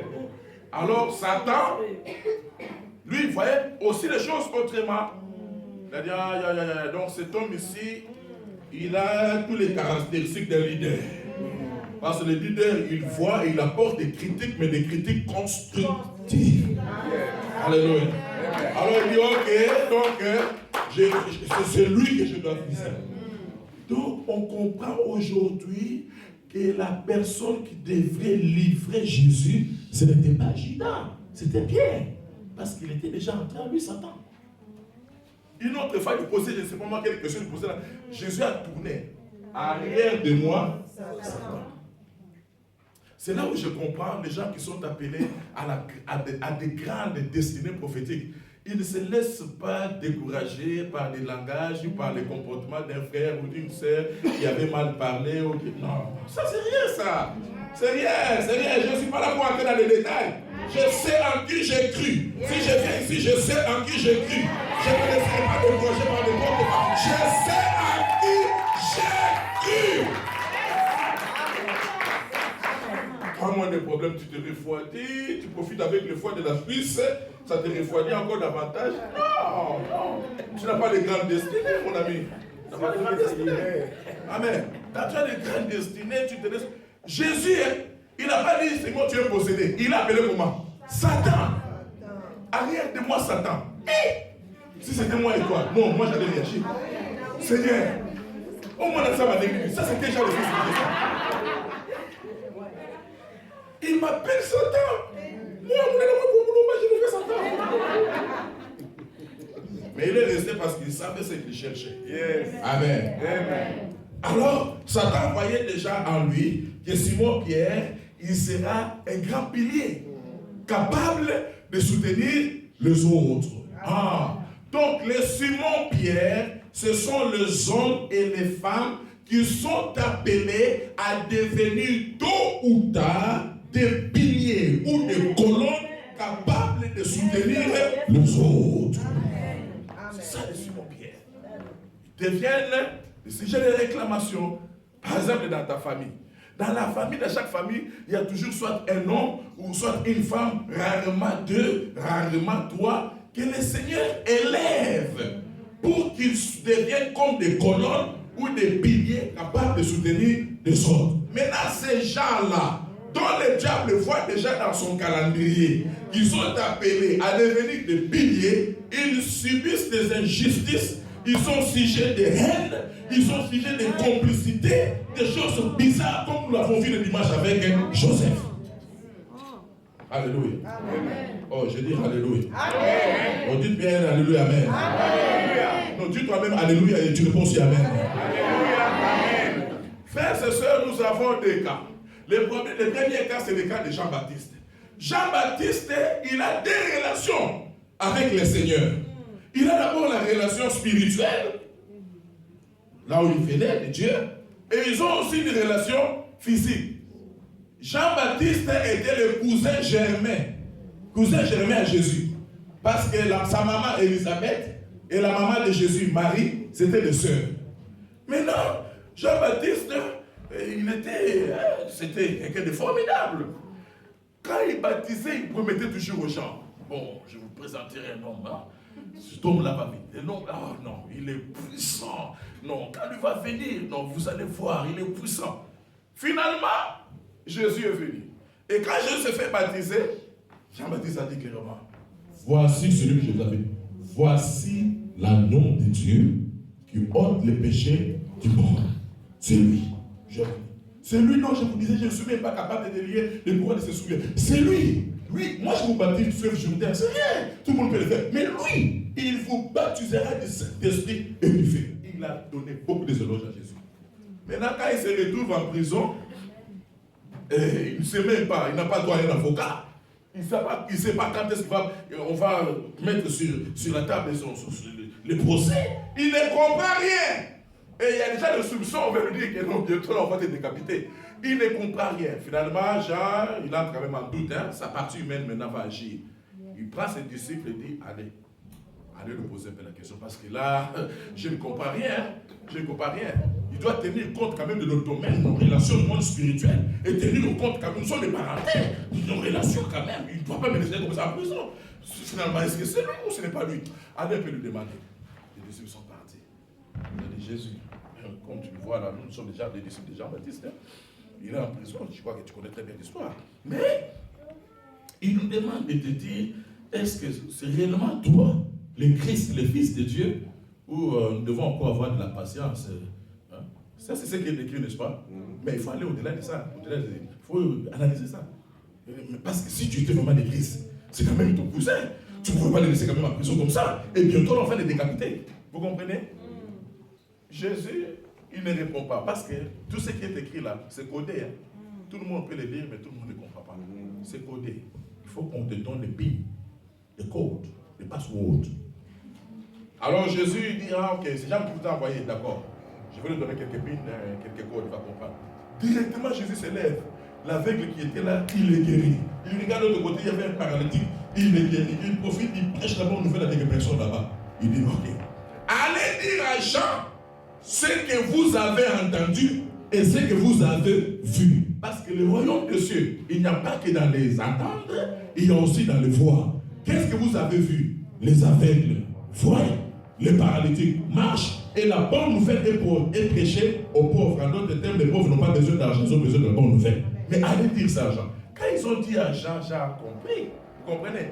Alors, Satan, lui, il voyait aussi les choses autrement. Il a dit, donc cet homme ici, il a tous les caractéristiques d'un leader. Parce que le leader, il voit et il apporte des critiques, mais des critiques constructives. Alléluia. Alors il dit, ok, donc c'est lui que je dois viser. Donc on comprend aujourd'hui que la personne qui devrait livrer Jésus, ce n'était pas Judas, c'était Pierre. Parce qu'il était déjà entré en lui, Satan. Une autre fois, il posait, je ne sais pas moi, quelle question il posait là. Jésus a tourné arrière de moi, Satan. C'est là où je comprends les gens qui sont appelés à des grandes destinées prophétiques. Ils ne se laissent pas décourager par des langages ou par les comportements d'un frère ou d'une sœur qui avait mal parlé. Ou qui... Non, ça c'est rien ça. C'est rien, c'est rien. Je ne suis pas là pour entrer dans les détails. Je sais en qui j'ai cru. Si je viens ici, je sais en qui j'ai cru. Je ne me laisserai pas décourager par des comportements. Je sais en qui j'ai cru. Quand moins de problèmes, tu te refroidis, tu profites avec le foie de la Suisse, ça te refroidit encore davantage. Non, non. Tu n'as pas de grande destinée, mon ami. Tu n'as pas de grande destinée. Amen. Tu as de grandes destinées, tu te laisses. Jésus, il n'a pas dit, c'est moi tu es possédé. Il a appelé comment? Satan. Arrière de moi, Satan. Si c'était moi et toi, non, moi j'allais réagir. Seigneur, au moins dans ça m'a négligé. Ça c'était déjà le fils de Dieu. Il m'appelle Satan. Moi, je ne fais Satan. Mais il est resté parce qu'il savait ce qu'il cherchait. Yes. Amen. Amen. Alors, Satan voyait déjà en lui que Simon-Pierre, il sera un grand pilier, capable de soutenir les autres. Donc, les Simon-Pierre, ce sont les hommes et les femmes qui sont appelés à devenir tôt ou tard des piliers ou des colonnes capables de soutenir les autres. C'est ça les Simon-Pierre. Ils deviennent des sujets de réclamation. Par exemple, dans ta famille. Dans la famille, dans chaque famille, il y a toujours soit un homme ou soit une femme, rarement deux, rarement trois, que le Seigneur élève pour qu'ils deviennent comme des colonnes ou des piliers capables de soutenir les autres. Maintenant, ces gens-là dont le diable voit déjà dans son calendrier, qu'ils sont appelés à devenir des piliers, ils subissent des injustices, ils sont sujets de haine, ils sont sujets de complicité, des choses bizarres comme nous l'avons vu le dimanche avec Joseph. Alléluia. Amen. Oh, je dis Alléluia. Amen. Oh, dites bien Alléluia, Amen. Amen. Non, dis toi-même Alléluia et tu réponds aussi Amen. Alléluia. Amen. Frères et sœurs, nous avons des cas. Le premier cas, c'est le cas de Jean-Baptiste. Jean-Baptiste, il a des relations avec le Seigneur. Il a d'abord la relation spirituelle, là où il venait de Dieu, et ils ont aussi une relation physique. Jean-Baptiste était le cousin germain à Jésus. Parce que sa maman Élisabeth et la maman de Jésus, Marie, c'était des sœurs. Maintenant, Jean-Baptiste, c'était quelqu'un de formidable. Quand il baptisait, il promettait toujours aux gens, bon, je vous présenterai un homme, hein. Cet homme-là va venir. Non, oh non, il est puissant. Non, quand il va venir, non, vous allez voir, il est puissant. Finalement, Jésus est venu. Et quand Jésus s'est fait baptiser, Jean-Baptiste a dit clairement, voici celui que je vous avais. Voici l'agneau de Dieu qui ôte les péchés du monde. C'est lui. C'est lui dont je vous disais, je ne suis même pas capable de délier les courants de ses souliers. C'est lui. Lui, moi je vous baptise fleuve Jourdain, c'est rien. Tout le monde peut le faire. Mais lui, il vous baptisera de Saint-Esprit et du feu. Il a donné beaucoup d'éloges à Jésus. Maintenant, quand il se retrouve en prison, il ne sait même pas, il n'a pas droit à un avocat. Il ne sait pas quand est-ce qu'on va mettre sur la table le procès. Il ne comprend rien. Et il y a déjà le soupçon, on va lui dire que non, bientôt on va te décapiter. Il ne comprend rien. Finalement, Jean, il entre quand même en doute. Hein, sa partie humaine maintenant va agir. Il prend ses disciples et dit, allez lui poser un peu la question. Parce que là, je ne comprends rien. Je ne comprends rien. Il doit tenir compte quand même de nos domaines, nos relations du monde spirituel. Et tenir compte quand même, nous sommes des parentés. Nos relations quand même. Il ne doit pas me laisser comme ça en prison. Finalement, est-ce que c'est lui ou ce n'est pas lui? Allez un peu lui demander. Les disciples sont partis. Il a dit, Jésus, comme tu le vois là, nous sommes déjà des disciples de Jean-Baptiste. Hein. Il est en prison, je crois que tu connais très bien l'histoire. Mais, il nous demande de te dire, est-ce que c'est réellement toi, le Christ, le Fils de Dieu, ou nous devons encore avoir de la patience? Hein? Ça, c'est ce qui est écrit, n'est-ce pas? Mais il faut aller au-delà de ça. Il faut analyser ça. Parce que si tu étais vraiment le Christ, c'est quand même ton cousin. Tu ne pouvais pas le laisser quand même en prison comme ça. Et bientôt, on va le décapiter. Vous comprenez? Jésus, il ne répond pas. Parce que tout ce qui est écrit là, c'est codé. Hein. Tout le monde peut le lire, mais tout le monde ne comprend pas. C'est codé. Il faut qu'on te donne les PIN, les codes, les passwords. Alors Jésus dit, ah ok, c'est Jean qui vous a envoyé, d'accord. Je vais lui donner quelques PIN, quelques codes, il va comprendre. Directement, Jésus se lève. L'aveugle qui était là, il est guéri. Il regarde de l'autre côté, il y avait un paralytique, il est guéri. Il profite, il prêche la bonne nouvelle à quelques personnes là-bas. Il dit, ok. Allez dire à Jean ce que vous avez entendu et ce que vous avez vu. Parce que le royaume des cieux, il n'y a pas que dans les entendre, il y a aussi dans les voir. Qu'est-ce que vous avez vu? Les aveugles voient, les paralytiques marchent, et la bonne nouvelle est prêchée aux pauvres. En d'autres termes, les pauvres n'ont pas besoin d'argent, ils ont besoin de la bonne nouvelle. Mais allez dire ça à Jean. Quand ils ont dit à Jean, Jean a compris. Vous comprenez?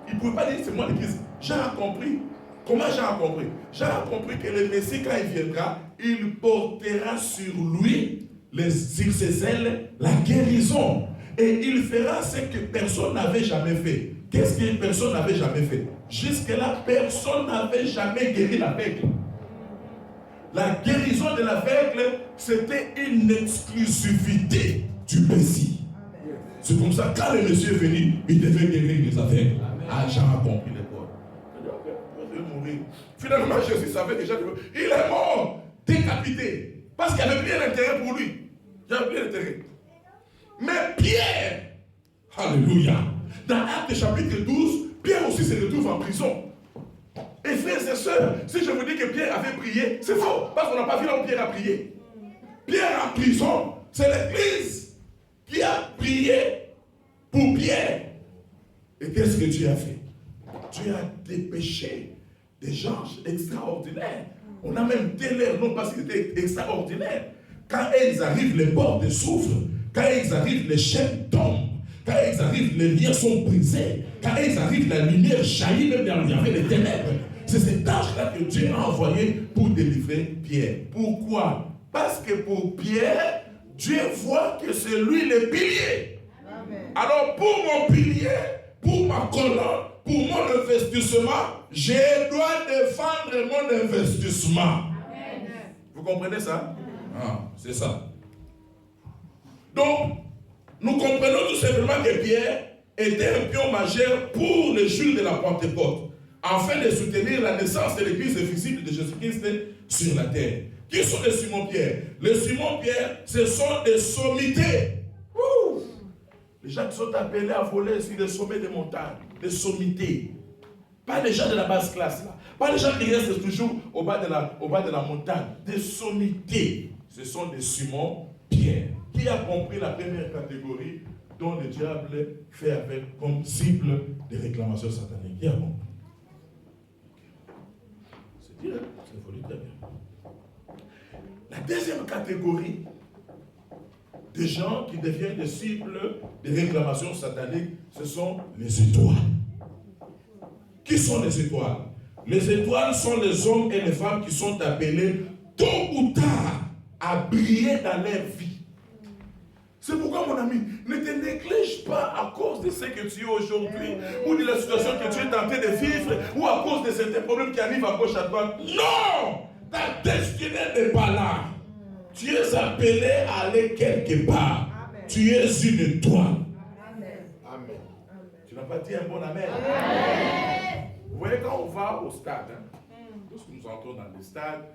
Ils ne pouvaient pas dire c'est moi le Christ. Jean a compris. Comment Jean a compris? Jean a compris que le Messie, quand il viendra, il portera sur lui, sur ses ailes, la guérison. Et il fera ce que personne n'avait jamais fait. Qu'est-ce que personne n'avait jamais fait? Jusque-là, personne n'avait jamais guéri l'aveugle. La guérison de l'aveugle, c'était une exclusivité du Messie. C'est comme ça, quand le Messie est venu, il devait guérir les aveugles. Ah, Jean a compris les corps. Il va mourir. Finalement, Jésus savait déjà qu'il est mort, décapité. Parce qu'il n'y avait plus d'intérêt pour lui. Il n'y avait plus d'intérêt. Mais Pierre, alléluia, dans Actes chapitre 12, Pierre aussi se retrouve en prison. Et frères et sœurs, si je vous dis que Pierre avait prié, c'est faux, parce qu'on n'a pas vu là où Pierre a prié. Pierre en prison, c'est l'Église qui a prié pour Pierre. Et qu'est-ce que Dieu a fait? Dieu a dépêché des gens extraordinaires. On a même tel l'air, non parce qu'ils étaient extraordinaires. Quand ils arrivent, les portes s'ouvrent. Quand ils arrivent, les chaînes tombent. Quand ils arrivent, les liens sont brisés. Quand ils arrivent, la lumière jaillit même dans les ténèbres. C'est cet ange-là que Dieu a envoyé pour délivrer Pierre. Pourquoi? Parce que pour Pierre, Dieu voit que c'est lui le pilier. Amen. Alors pour mon pilier, pour ma colonne, pour mon investissement, je dois défendre mon investissement. Amen. Vous comprenez ça? Ah, c'est ça. Donc, nous comprenons tout simplement que Pierre était un pion majeur pour le jour de la Pentecôte, afin de soutenir la naissance de l'église visible de Jésus-Christ sur la terre. Qui sont les Simon-Pierre? Les Simon-Pierre, ce sont des sommités. Ouh. Les gens qui sont appelés à voler sur les sommets des montagnes, des sommités. Pas les gens de la basse classe, là. Pas les gens qui restent toujours au bas de la montagne. Des sommités. Ce sont des Simon-Pierre. Qui a compris la première catégorie dont le diable fait avec comme cible des réclamations sataniques? Qui a compris? C'est dire, c'est volé très bien. La deuxième catégorie des gens qui deviennent des cibles des réclamations sataniques, ce sont les étoiles. Qui sont les étoiles? Les étoiles sont les hommes et les femmes qui sont appelés tôt ou tard à briller dans leur vie. C'est pourquoi, mon ami, ne te néglige pas à cause de ce que tu es aujourd'hui, ou de la situation que tu es tenté de vivre, ou à cause de certains problèmes qui arrivent à gauche, à droite. Non! Ta destinée n'est pas là. Tu es appelé à aller quelque part. Amen. Tu es une étoile. Amen. Amen. Tu n'as pas dit un bon amen? Amen. Vous voyez, quand on va au stade, lorsque nous entrons dans les stades,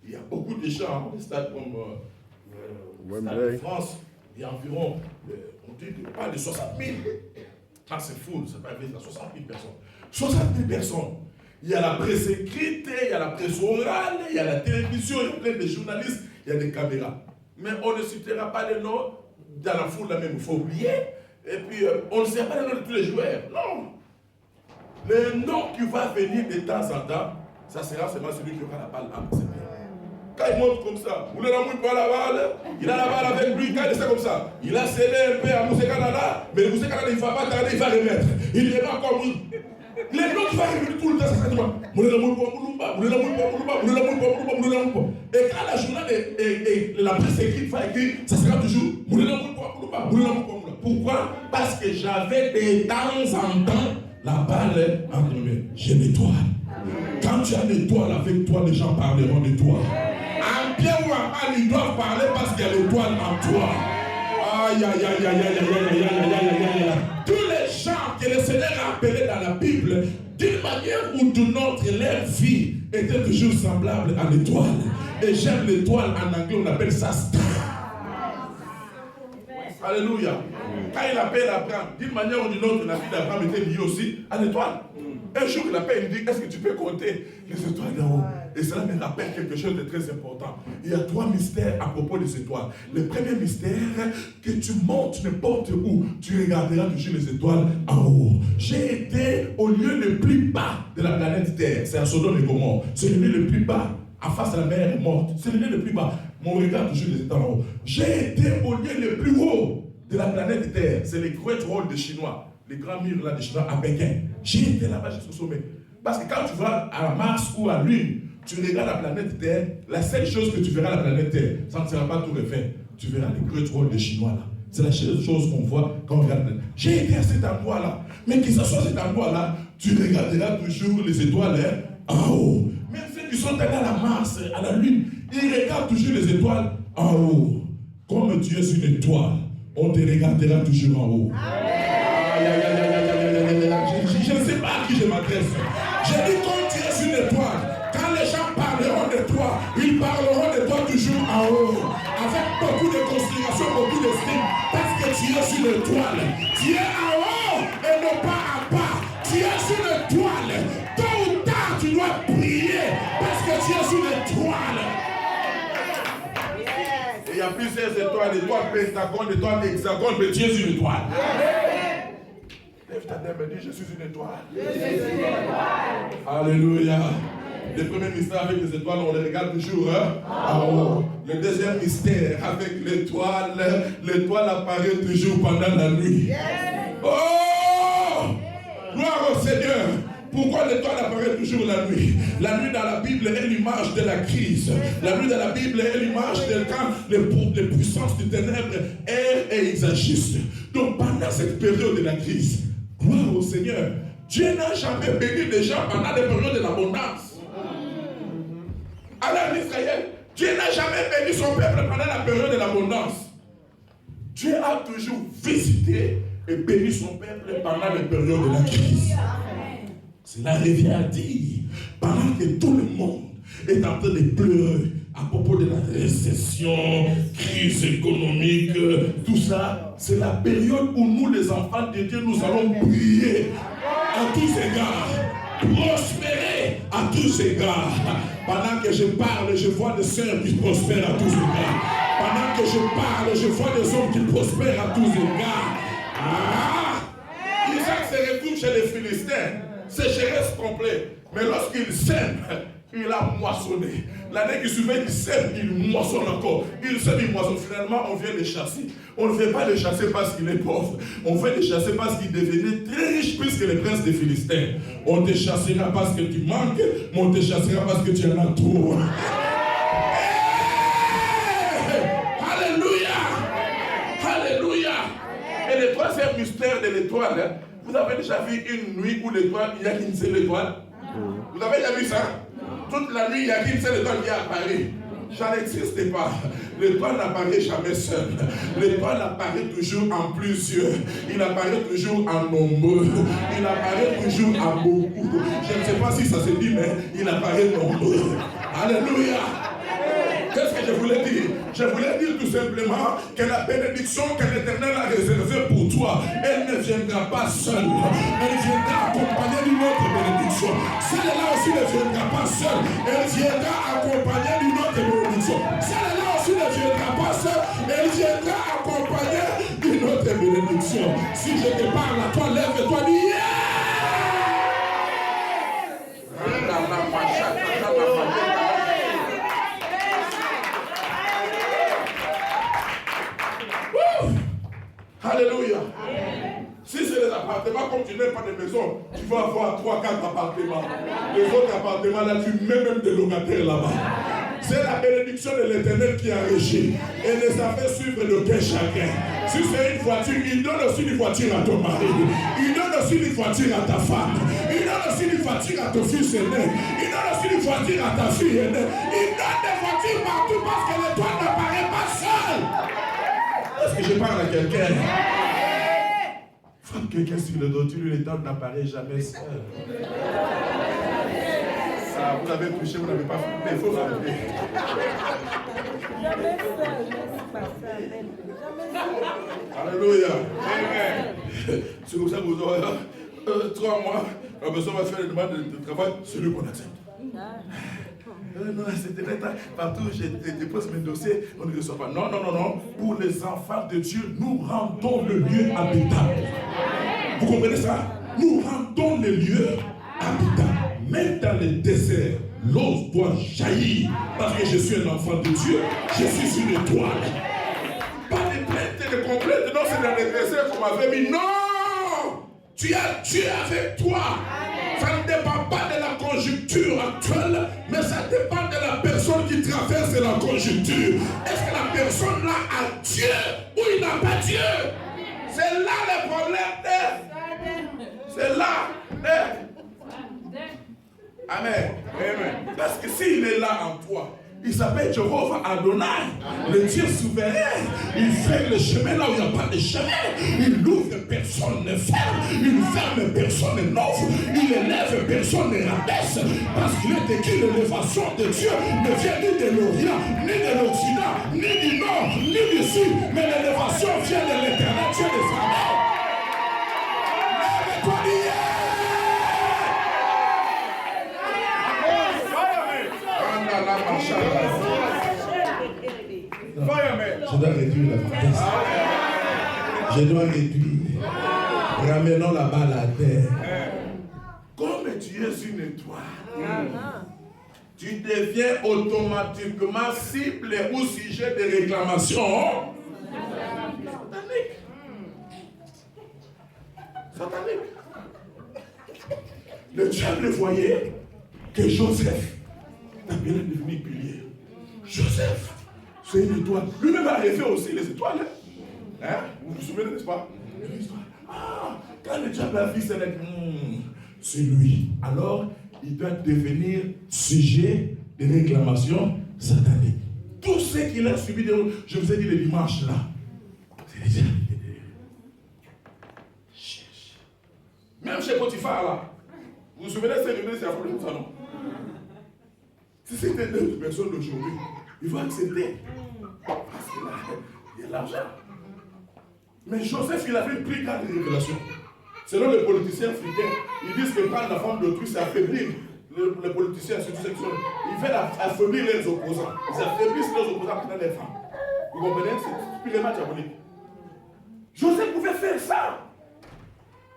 il y a beaucoup de gens, des stades comme le stade de France, il y a environ, on dit pas de 60 000. Ah, c'est fou, c'est pas vrai, il y a 60 000 personnes. 60 000 personnes. Il y a la presse écrite, il y a la presse orale, il y a la télévision, il y a plein de journalistes, il y a des caméras. Mais on ne citera pas les noms dans la foule, là même, il faut oublier. Et puis, on ne sait pas les noms de tous les joueurs. Non. Le nom qui va venir de temps en temps, ça sera seulement celui qui aura la balle en premier. Quand il monte comme ça, vous ne l'avez pas la balle, il a la balle avec lui, quand il est comme ça, il a scellé un peu à Moussé Canada, mais Moussé Canada, il ne va pas tarder, il va remettre. Il ne va encore. Les noms qui vont arriver tout le temps, c'est ça. Et quand la journée et la presse écrite va écrire, ça sera toujours. Pourquoi? Parce que j'avais de temps en temps la balle entre mes mains. J'ai une étoile. Quand tu as une étoile avec toi, les gens parleront de toi. En bien ou en mal, ils doivent parler parce qu'il y a l'étoile en toi. Aïe, aïe, aïe, aïe, aïe, aïe, aïe, aïe, aïe, aïe. Tous les gens que le Seigneur a appelés dans la Bible, d'une manière ou d'une autre, leur vie était toujours semblable à l'étoile. Et j'aime l'étoile, en anglais on appelle ça star. Alléluia. Quand il appelle Abraham, d'une manière ou d'une autre, la vie d'Abraham était liée aussi à l'étoile. Un jour, il appelle, il me dit, est-ce que tu peux compter les étoiles d'en haut? Et cela me rappelle quelque chose de très important. Il y a 3 mystères à propos des étoiles. Le premier mystère, que tu montes n'importe où, tu regarderas toujours les étoiles en haut. J'ai été au lieu le plus bas de la planète Terre. C'est à Sodome et Gomorrhe. C'est le lieu le plus bas. En face de la mer morte. C'est le lieu le plus bas. Mon regard toujours les étoiles en haut. J'ai été au lieu le plus haut de la planète Terre. C'est les Great Wall des Chinois. Les grands murs là des Chinois à Pékin. J'ai été là-bas jusqu'au sommet. Parce que quand tu vas à Mars ou à Lune, tu regardes la planète Terre, la seule chose que tu verras à la planète Terre, ça ne sera pas tout refait. Tu verras les Great Wall des Chinois là. C'est la seule chose qu'on voit quand on regarde la planète. J'ai été à cet endroit-là. Mais que ce soit cet endroit-là, tu regarderas toujours les étoiles en haut. Même ceux qui sont allés à la Mars, à la Lune, ils regardent toujours les étoiles en haut. Comme tu es une étoile, on te regardera toujours en haut. Je ne sais pas à qui je m'adresse. J'ai dit quand tu es une étoile, quand les gens parleront de toi, ils parleront de toi toujours en haut. Avec beaucoup de considération, beaucoup d'estime. Parce que tu es une étoile. Tu es en haut et non pas en bas. Tu es une étoile. Tôt ou tard, tu dois briller. Parce que tu es une étoile. Et il y a plusieurs étoiles, étoiles pentagone, étoiles hexagone, mais tu es une étoile. Lève ta main et dis, je suis une étoile. Je suis une étoile. Alléluia. Le premier mystère avec les étoiles, on les regarde toujours en haut. Le deuxième mystère avec l'étoile, l'étoile apparaît toujours pendant la nuit. Oh! Gloire au Seigneur! Pourquoi l'étoile apparaît toujours la nuit? La nuit dans la Bible est l'image de la crise. La nuit dans la Bible est l'image de quand les puissances du ténèbre errent et ils agissent. Donc pendant cette période de la crise, gloire au Seigneur, Dieu n'a jamais béni les gens pendant les périodes de l'abondance. Alors en Israël, Dieu n'a jamais béni son peuple pendant la période de l'abondance. Dieu a toujours visité et béni son peuple pendant les périodes de la crise. Cela revient à dire, pendant que tout le monde est en train de pleurer à propos de la récession, crise économique, tout ça, c'est la période où nous, les enfants de Dieu, nous allons prier à tous égards, prospérer à tous égards. Pendant que je parle, je vois des sœurs qui prospèrent à tous égards. Pendant que je parle, je vois des hommes qui prospèrent à tous égards. Isaac se retrouve chez les Philistins. Sécheresse complète. Mais lorsqu'il sème, il a moissonné. L'année qui suivait, il sème, il moissonne encore. Il sème, il moissonne. Finalement, on vient les chasser. On ne veut pas les chasser parce qu'il est pauvre. On veut les chasser parce qu'il devenait très riche plus que les princes des Philistins. On te chassera parce que tu manques, mais on te chassera parce que tu en as trop. Alléluia! Alléluia! Et le troisième mystère de l'étoile, vous avez déjà vu une nuit où l'étoile, il n'y a qu'une seule étoile? Vous avez déjà vu ça? Toute la nuit, il n'y a qu'une seule étoile qui apparaît. Ça n'existe pas. L'étoile n'apparaît jamais seule. L'étoile apparaît toujours en plusieurs. Il apparaît toujours en nombreux. Il apparaît toujours en beaucoup. Je ne sais pas si ça se dit, mais il apparaît nombreux. Alléluia! Qu'est-ce que je voulais dire? Je voulais dire tout simplement que la bénédiction que l'Éternel a réservée pour toi, elle ne viendra pas seule. Elle viendra accompagnée d'une autre bénédiction. Celle-là aussi ne viendra pas seule. Elle viendra accompagnée d'une autre bénédiction. Celle-là aussi ne viendra pas seule. Elle viendra accompagnée d'une autre bénédiction. Si je te parle à toi, lève-toi, dis yeah! Alléluia. Si c'est les appartements, comme tu n'as pas de maison, tu vas avoir 3-4 appartements. Les autres appartements, là, tu mets même des locataires là-bas. C'est la bénédiction de l'Éternel qui a régi. Et les a fait suivre de quel chacun. Si c'est une voiture, il donne aussi une voiture à ton mari. Il donne aussi une voiture à ta femme. Il donne aussi une voiture à ton fils aîné. Il donne aussi une voiture à ta fille aînée. Il donne des voitures partout parce que l'étoile n'apparaît pas seule. Est-ce que je parle à quelqu'un? Frappe quelqu'un sur le dos, tu lui l'étoile n'apparaît jamais seul. Ah, vous avez touché, vous n'avez pas frappé, il faut frapper. Jamais seul. Alléluia. Amen. C'est comme ça que vous aurez 3 mois, la personne va faire une demande de travail, celui qu'on accepte. Non, c'était l'état. Partout, je dépose mes dossiers, on ne reçoit pas. Non. Pour les enfants de Dieu, nous rendons le lieu habitable. Vous comprenez ça? Nous rendons le lieu habitable. Même dans le désert, l'eau doit jaillir. Parce que je suis un enfant de Dieu, je suis une étoile. Pas de plainte et de complainte. Non, c'est dans le désert qu'on m'avait mis. Non! Tu as Dieu avec toi. Ça ne dépend pas de la conjoncture actuelle, mais ça dépend de la personne qui traverse la conjoncture. Est-ce que la personne là a Dieu ou il n'a pas Dieu? C'est là le problème. C'est là. Amen. Parce que s'il est là en toi, il s'appelle Jéhovah Adonai, le Dieu souverain. Il fait le chemin là où il n'y a pas de chemin. Il ouvre, personne ne ferme. Il ferme, personne ne n'ouvre. Il élève, personne ne rabaisse. Parce qu'il est écrit l'élévation de Dieu ne vient ni de l'Orient, ni de l'Occident, ni du Nord, ni du Sud. Mais l'élévation vient de l'Éternel, Dieu des armées. Lève-toi, je dois réduire la vitesse. Je dois réduire. Ramenons la balle à terre. Comme tu es une étoile, tu deviens automatiquement cible ou sujet de réclamation satanique. Satanique. Le diable voyait que Joseph t'appelait à devenir pilier. Joseph, c'est une étoile. Lui-même a rêvé aussi les étoiles. Hein? Vous vous souvenez, n'est-ce pas? Ah, quand le diable a vu, c'est lui. Alors, il doit devenir sujet de réclamation satanique. Tout ce qu'il a subi, je vous ai dit le dimanche là, c'est déjà. Même chez Potiphar là, vous vous souvenez, c'est un problème, ça non? Si c'était une personne d'aujourd'hui, il va accepter. Parce que là, il y a l'argent. Mais Joseph, il avait une plus grande révélation. Selon les politiciens africains, ils disent que prendre la femme d'autrui, c'est affaiblir les politiciens, surtout sexuels. Ils veulent affaiblir les opposants. Ils affaiblissent les opposants pour prendre les femmes. Vous comprenez? C'est purement diabolique. Joseph pouvait faire ça.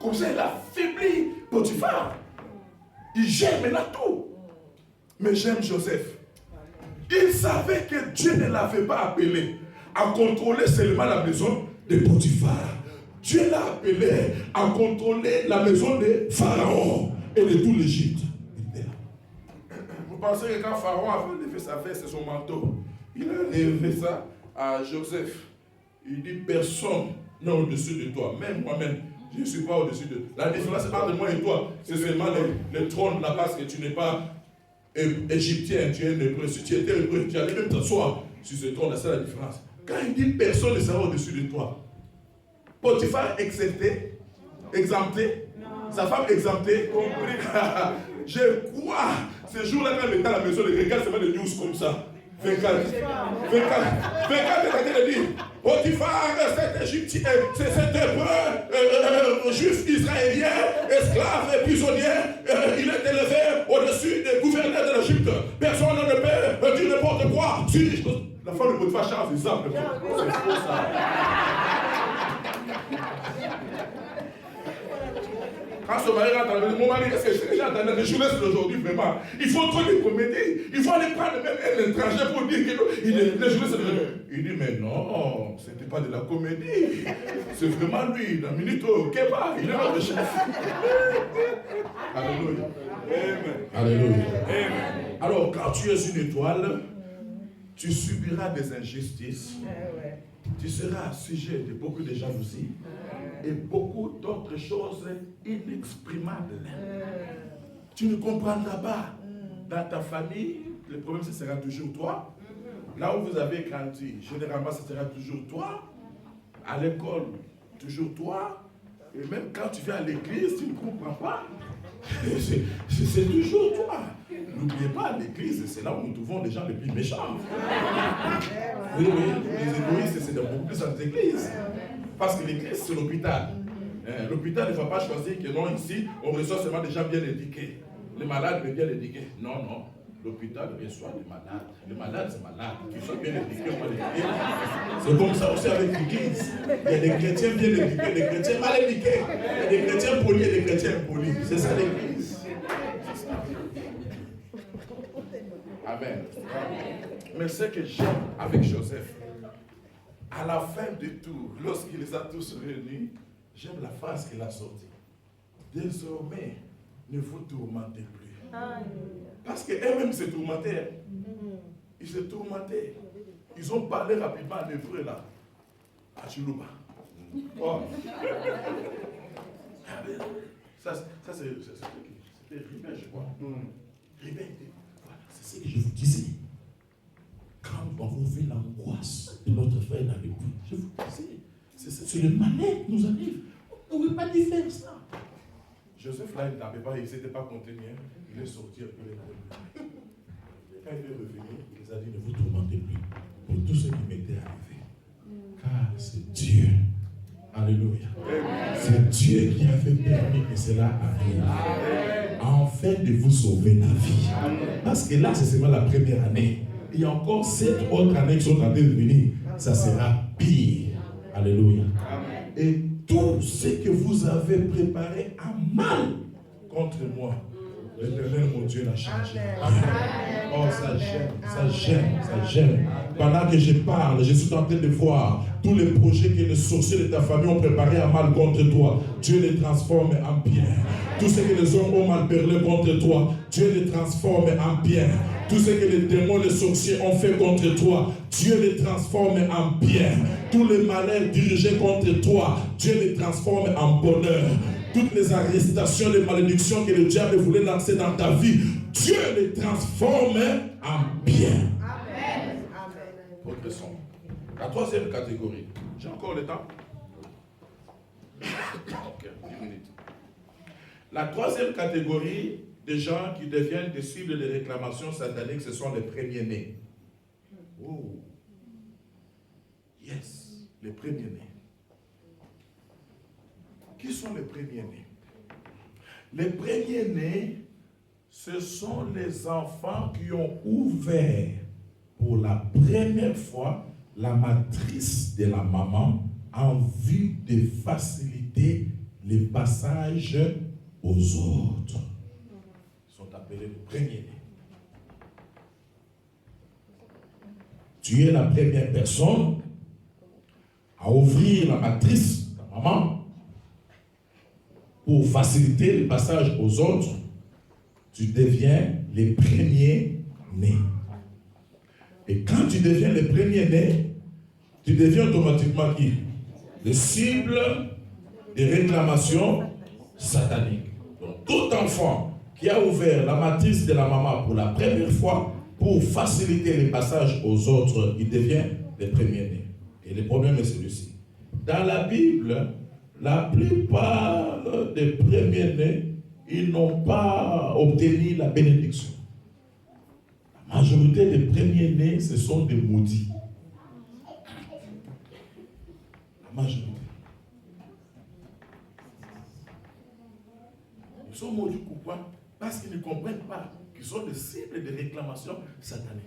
Comme ça, il a affaibli Potiphar. Il gère maintenant tout. Mais j'aime Joseph. Il savait que Dieu ne l'avait pas appelé à contrôler seulement la maison de Potiphar. Dieu l'a appelé à contrôler la maison de Pharaon et de tout l'Égypte. Vous pensez que quand Pharaon a levé sa veste et son manteau, il a levé ça à Joseph. Il dit personne n'est au-dessus de toi. Même moi-même, je ne suis pas au-dessus de toi. La différence entre moi et toi, c'est seulement le trône là, parce que tu n'es pas égyptien, tu es un hébreu. Si tu étais hébreu, tu allais même t'asseoir sur ce trône, c'est la différence. Quand il dit personne ne sera au-dessus de toi, Potiphar exempté, sa femme exemptée, je crois, ce jour-là, quand il était à la maison, les regards, c'est pas des news comme ça. 24 est dit, Potiphar, cet Égyptien, c'est cet hébreu, juif israélien, esclave et prisonnier, il est élevé au-dessus des gouverneurs de l'Égypte. Personne ne peut dire n'importe quoi. Si, la femme de Potiphar change l'exemple. C'est faux ça. Quand son mari rentre à la maison, mon mari, qu'est-ce que j'ai entendu les journalistes d'aujourd'hui, vraiment? Il faut trop de comédie. Il faut aller prendre même un étranger pour dire que les journalistes. Il dit, mais non, ce n'était pas de la comédie. C'est vraiment lui, la minute au Kéba, il est le chef. Alléluia. Amen. Alléluia. Amen. Alors, quand tu es une étoile, tu subiras des injustices. Tu seras sujet de beaucoup de jalousie et beaucoup d'autres choses inexprimables. Tu ne comprendras pas. Dans ta famille, le problème, ce sera toujours toi. Là où vous avez grandi, généralement, ce sera toujours toi. À l'école, toujours toi. Et même quand tu viens à l'église, tu ne comprends pas. C'est toujours toi. N'oubliez pas, l'église, c'est là où nous trouvons les gens les plus méchants. Oui, les égoïstes, c'est beaucoup plus dans les églises. Parce que l'église, c'est l'hôpital. L'hôpital ne va pas choisir que non, ici, on reçoit seulement des gens bien éduqués. Les malades, bien éduqués. Non, non. L'hôpital reçoit les malades. Les malades, c'est malade. Qu'ils soient bien éduqués ou mal éduqués. C'est comme ça aussi avec l'église. Il y a des chrétiens bien éduqués, des chrétiens mal éduqués. Il y a des chrétiens polis et des chrétiens impolis. C'est ça l'église. Amen. Mais ce que j'aime avec Joseph, à la fin de tout, lorsqu'il les a tous réunis, j'aime la phrase qu'il a sortie. Désormais, ne vous tourmentez plus. Parce qu'eux-mêmes se tourmentaient. Ils se tourmentaient. Ils ont parlé rapidement en hébreu là. À Chilouba. Oh. Ça c'était Ribet, je crois. Ribet, voilà, c'est ce que je vous disais. Quand on vous fait l'angoisse de notre frère dans le but, je vous disais, c'est le malheur qui nous arrive. On ne peut pas lui faire ça. Joseph là, il n'avait pas, il ne s'était pas contenu. Il est sorti, il est revenu. Quand il est revenu, il les a dit, ne vous tourmentez plus pour tout ce qui m'était arrivé. Car c'est Dieu. Alléluia. C'est Dieu qui a fait permis que cela arrive. Afin de vous sauver la vie. Parce que là, c'est seulement la première année. Il y a encore 7 autres années qui sont en train de venir. Ça sera pire. Alléluia. Et tout ce que vous avez préparé à mal contre moi, L'éternel, mon Dieu, l'a changé. Oh, ça gêne, ça gêne, ça gêne. Pendant que je parle, je suis en train de voir tous les projets que les sorciers de ta famille ont préparés à mal contre toi. Dieu les transforme en bien. Tout ce que les hommes ont mal parlé contre toi, Dieu les transforme en bien. Tout ce que les démons, les sorciers ont fait contre toi, Dieu les transforme en bien. Tous les malheurs dirigés contre toi, Dieu les transforme en bonheur. Toutes les arrestations, les malédictions que le diable voulait lancer dans ta vie, Dieu les transforme en bien. Amen. Progressons. La troisième catégorie. J'ai encore le temps? Ok, 10 minutes. La troisième catégorie des gens qui deviennent des cibles de réclamations sataniques, ce sont les premiers-nés. Oh. Yes, les premiers-nés. Qui sont les premiers-nés? Les premiers-nés, ce sont les enfants qui ont ouvert pour la première fois la matrice de la maman en vue de faciliter le passage aux autres. Ils sont appelés les premiers-nés. Tu es la première personne à ouvrir la matrice de ta maman pour faciliter le passage aux autres. Tu deviens les premiers-nés. Et quand tu deviens les premiers-nés, tu deviens automatiquement qui? Les cibles des réclamations sataniques. Donc, tout enfant qui a ouvert la matrice de la maman pour la première fois pour faciliter le passage aux autres, il devient les premiers-nés. Et le problème est celui-ci. Dans la Bible, la plupart des premiers-nés, ils n'ont pas obtenu la bénédiction. La majorité des premiers-nés, ce sont des maudits. La majorité. Ils sont maudits pourquoi? Parce qu'ils ne comprennent pas qu'ils sont des cibles de réclamations sataniques.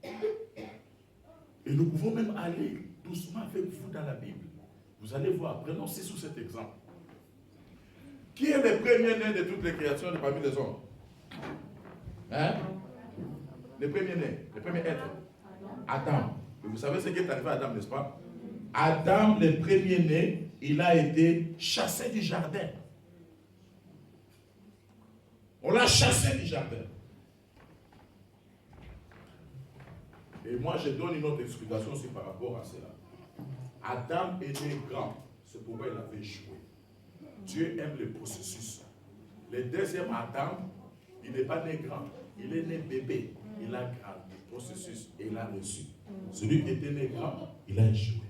Et nous pouvons même aller doucement avec vous dans la Bible. Vous allez voir, prenons 6 ou 7 exemples. Qui est le premier-né de toutes les créations de parmi les hommes? Hein? Le premier-né, le premier être. Adam. Et vous savez ce qui est arrivé à Adam, n'est-ce pas? Adam, le premier-né, il a été chassé du jardin. On l'a chassé du jardin. Et moi, je donne une autre explication aussi par rapport à cela. Adam est né grand, c'est pourquoi il avait joué. Dieu aime le processus. Le deuxième Adam, il n'est pas né grand, il est né bébé. Il a grandi le processus et il a reçu. Celui qui était né grand, il a échoué.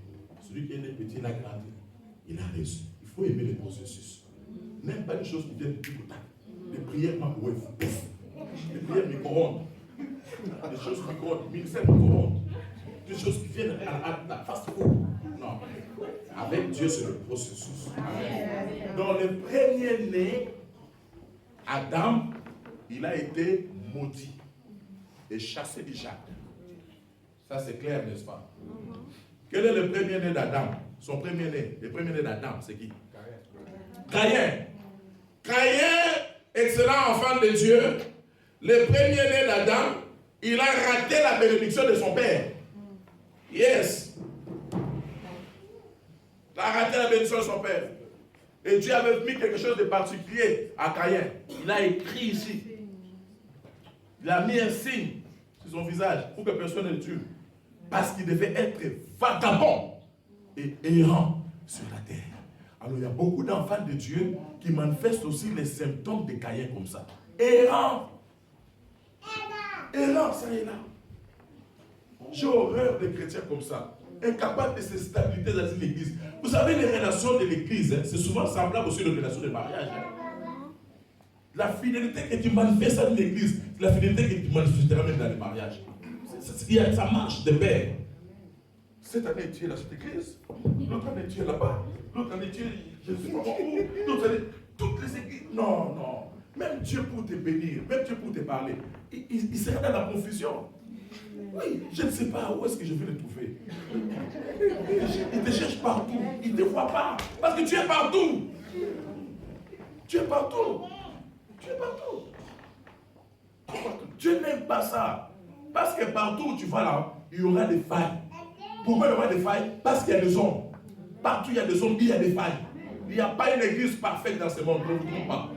Celui qui est né petit, il a grandi, il a reçu. Il faut aimer le processus. Même pas les choses qui viennent du contact. Les prières micro-ondes, les prières micro-ondes, les choses micro-ondes, ministère micro-ondes, des choses qui viennent à la fast-food. Non. Avec Dieu, c'est le processus. Dans le premier-né, Adam, il a été maudit et chassé du jardin. Ça, c'est clair, n'est-ce pas? Quel est le premier-né d'Adam? Son premier-né, le premier-né d'Adam, c'est qui? Caïn. Caïn, excellent enfant de Dieu, le premier-né d'Adam, il a raté la bénédiction de son père. Yes. Il a raté la bénédiction de son père. Et Dieu avait mis quelque chose de particulier à Caïn. Il a écrit ici. Il a mis un signe sur son visage pour que personne ne le tue. Parce qu'il devait être vagabond et errant sur la terre. Alors il y a beaucoup d'enfants de Dieu qui manifestent aussi les symptômes de Caïn comme ça. Errant. Errant, ça est là. J'ai horreur des chrétiens comme ça. Incapables de se stabiliser dans une église. Vous savez, les relations de l'église, c'est souvent semblable aussi aux relations de mariage. La fidélité que tu manifestes dans l'église, c'est la fidélité que tu manifesteras même dans le mariage. Ça marche de pair. Cette année, tu es dans cette église. L'autre année, tu es là-bas. L'autre année, tu es, je ne sais pas où. L'autre année, toutes les églises. Non, non. Même Dieu pour te bénir, même Dieu pour te parler, il sera dans la confusion. Oui, je ne sais pas où est-ce que je vais le trouver. Il te cherche partout. Il ne te voit pas. Parce que tu es partout. Tu es partout. pas ça. Parce que partout où tu vas là, il y aura des failles. Pourquoi il y aura des failles? Parce qu'il y a des hommes. Partout il y a des hommes, il y a des failles. Il n'y a pas une église parfaite dans ce monde. Ne vous trompez pas.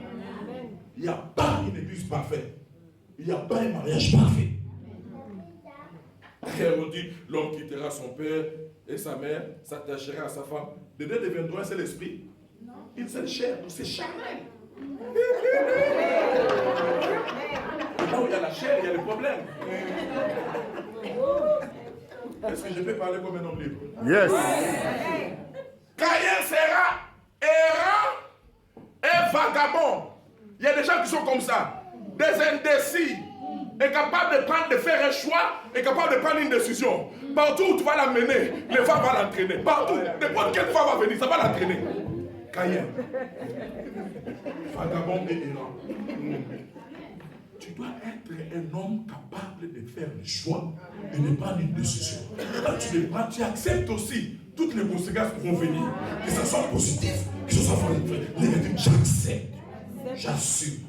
Il n'y a pas une église parfaite. Il n'y a pas un mariage parfait. On dit, l'homme quittera son père et sa mère, s'attachera à sa femme. Dedans deviendra, c'est l'esprit. Une seule chair, c'est charnel. Là où il y a la chair, il y a le problème. Est-ce que je peux parler comme un homme libre? Yes. Caïn sera errant et vagabond. Il y a des gens qui sont comme ça, des indécis, incapables de faire un choix, incapables de prendre une décision. Partout où tu vas l'amener, les femmes vont l'entraîner. Partout, n'importe quelle femme va venir, ça va l'entraîner. Caïn, vagabond et errant. Tu dois être un homme capable de faire le choix et de prendre une décision. Quand tu les prends, tu acceptes aussi toutes les conséquences qui vont venir, que ce soit positif, que ce soit négatif. J'accepte, j'assume.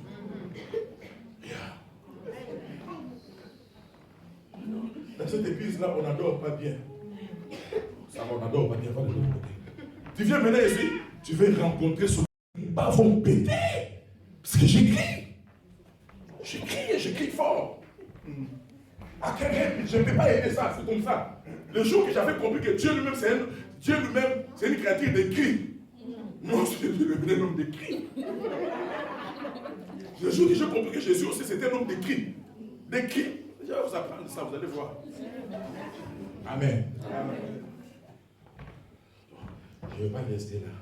Dans cette église-là, on n'adore pas bien. Ça va, on n'adore pas bien. Tu viens maintenant ici, tu veux rencontrer ce les bas vont péter. Parce que j'écris. J'écris fort. À quelqu'un, je ne peux pas aider ça, c'est comme ça. Le jour que j'avais compris que Dieu lui-même, c'est une créature de cris. Non, c'est un homme de cris. Le jour que j'ai compris que Jésus aussi, c'était un homme de cris. Des cris. Je vais vous apprendre ça, vous allez voir. Amen. Je ne vais pas rester là.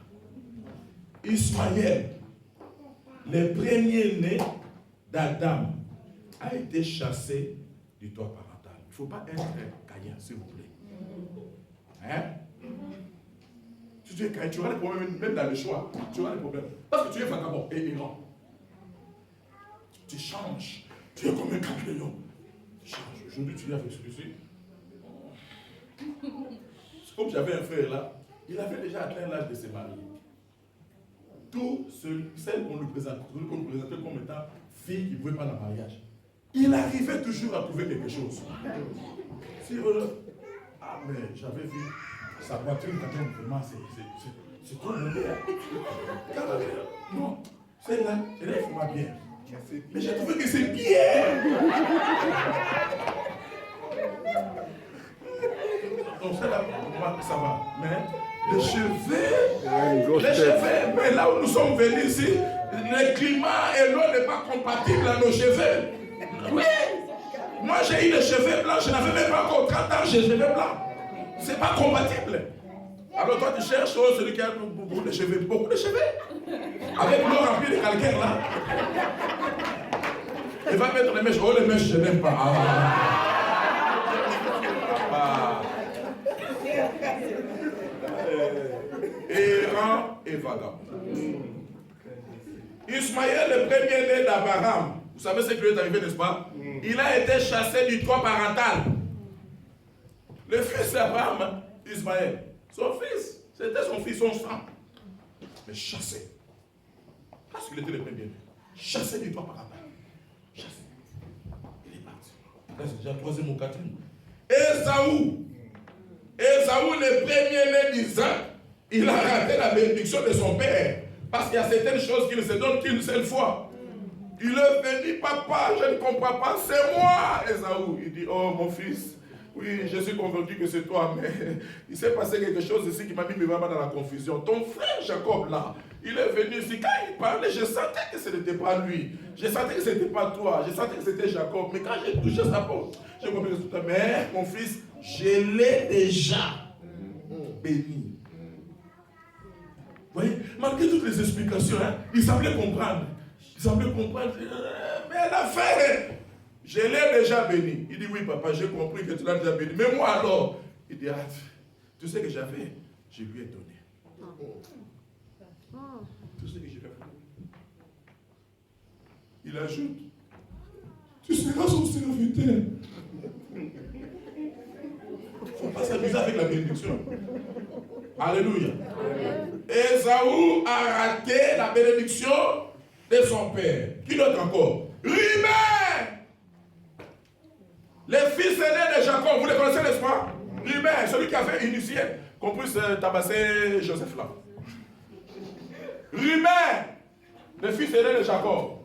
Ismaël, le premier-né d'Adam, a été chassé du toit parental. Il ne faut pas être Caïn, s'il vous plaît. Hein? Si tu es Caïn, tu auras des problèmes, même dans le choix, tu auras des problèmes. Parce que tu es vagabond et errant. Tu changes. Tu es comme un caméléon. Tu changes. Aujourd'hui, tu es avec celui-ci. C'est comme j'avais un frère là, il avait déjà atteint l'âge de se marier. Tout celle qu'on lui présentait comme étant fille qui ne pouvait pas le mariage. Il arrivait toujours à trouver quelque chose. Ah, mais j'avais vu sa voiture quand même, vraiment, c'est trop mauvais. Non, celle-là, elle est vraiment bien. Mais j'ai trouvé que c'est bien. Donc celle-là, moi, ça va. Mais les cheveux, mais là où nous sommes venus ici, le climat et l'eau n'est pas compatible à nos cheveux. Oui. Moi j'ai eu les cheveux blancs, je n'avais même pas encore 30 ans, j'ai les cheveux blancs. C'est pas compatible. Alors toi tu cherches celui qui a beaucoup de cheveux. Avec l'eau remplie de calcaire là. Il va mettre les mèches. Oh les mèches je n'aime pas. Errant et vagabond. Ismaël, le premier-né d'Abraham, vous savez ce qui lui est arrivé, n'est-ce pas? Il a été chassé du toit parental. Le fils d'Abraham, Ismaël, son fils, c'était son fils, son sang. Mais chassé. Parce qu'il était le premier-né. Chassé du toit parental. Chassé. Il est parti. Là, c'est déjà le troisième ou quatrième. Ésaü, le premier-né d'Isaac, il a raté la bénédiction de son père. Parce qu'il y a certaines choses qui ne se donnent qu'une seule fois. Il est venu, papa, je ne comprends pas, c'est moi, Ésaü. Il dit, oh mon fils, oui, je suis convaincu que c'est toi, mais il s'est passé quelque chose ici qui m'a mis vraiment dans la confusion. Ton frère Jacob, là, il est venu ici, quand il parlait, je sentais que ce n'était pas lui. Je sentais que ce n'était pas toi. Je sentais que c'était Jacob. Mais quand j'ai touché sa peau, j'ai compris que c'était toi. Mais mon fils, je l'ai déjà béni. Vous voyez, malgré toutes les explications, hein, il semblait comprendre. Mais à la fin, je l'ai déjà béni. Il dit, oui, papa, j'ai compris que tu l'as déjà béni. Mais moi alors, il dit, ah, tout ce que j'avais, je lui ai donné. Tout ce que j'ai fait. Il ajoute, tu seras son serviteur. Il ne faut pas s'amuser avec la bénédiction. Alléluia. Ésaü a raté la bénédiction de son père. Qui d'autre encore? Ruben. Les fils aînés de Jacob, vous les connaissez, n'est-ce pas? Ruben, celui qui avait initié qu'on puisse tabasser Joseph là. Ruben, le fils aîné de Jacob.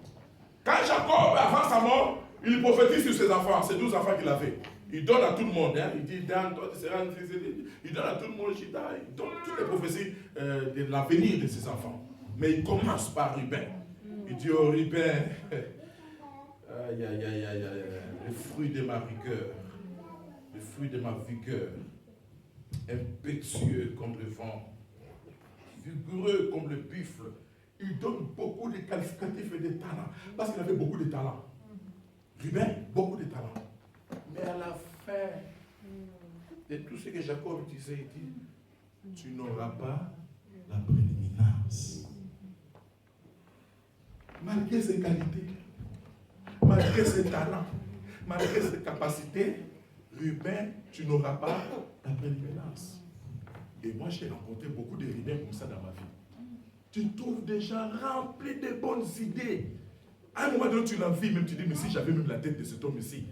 Quand Jacob, avant sa mort, il prophétise sur ses enfants, ses 12 enfants qu'il avait. Il donne à tout le monde. Hein. Il dit, Dan, toi, tu seras un fils aîné. Il donne à tout le monde, Chita. Il donne toutes les prophéties de l'avenir de ses enfants. Mais il commence par Ruben. Il dit, oh Ruben, aïe, aïe, aïe, aïe, aïe, le fruit de ma vigueur, le fruit de ma vigueur, impétueux comme le vent, vigoureux comme le buffle. Il donne beaucoup de qualificatifs et de talents, parce qu'il avait beaucoup de talents. Ruben, beaucoup de talents. Mais à la fin de tout ce que Jacob disait, il dit, tu n'auras pas la prédominance. Malgré ses qualités, malgré ses talents, malgré ses capacités, Ruben, tu n'auras pas la prédominance. Et moi, j'ai rencontré beaucoup de Ruben comme ça dans ma vie. Tu trouves des gens remplis de bonnes idées. À un moment donné, tu l'envies, même tu dis, mais si j'avais même la tête de cet homme ici,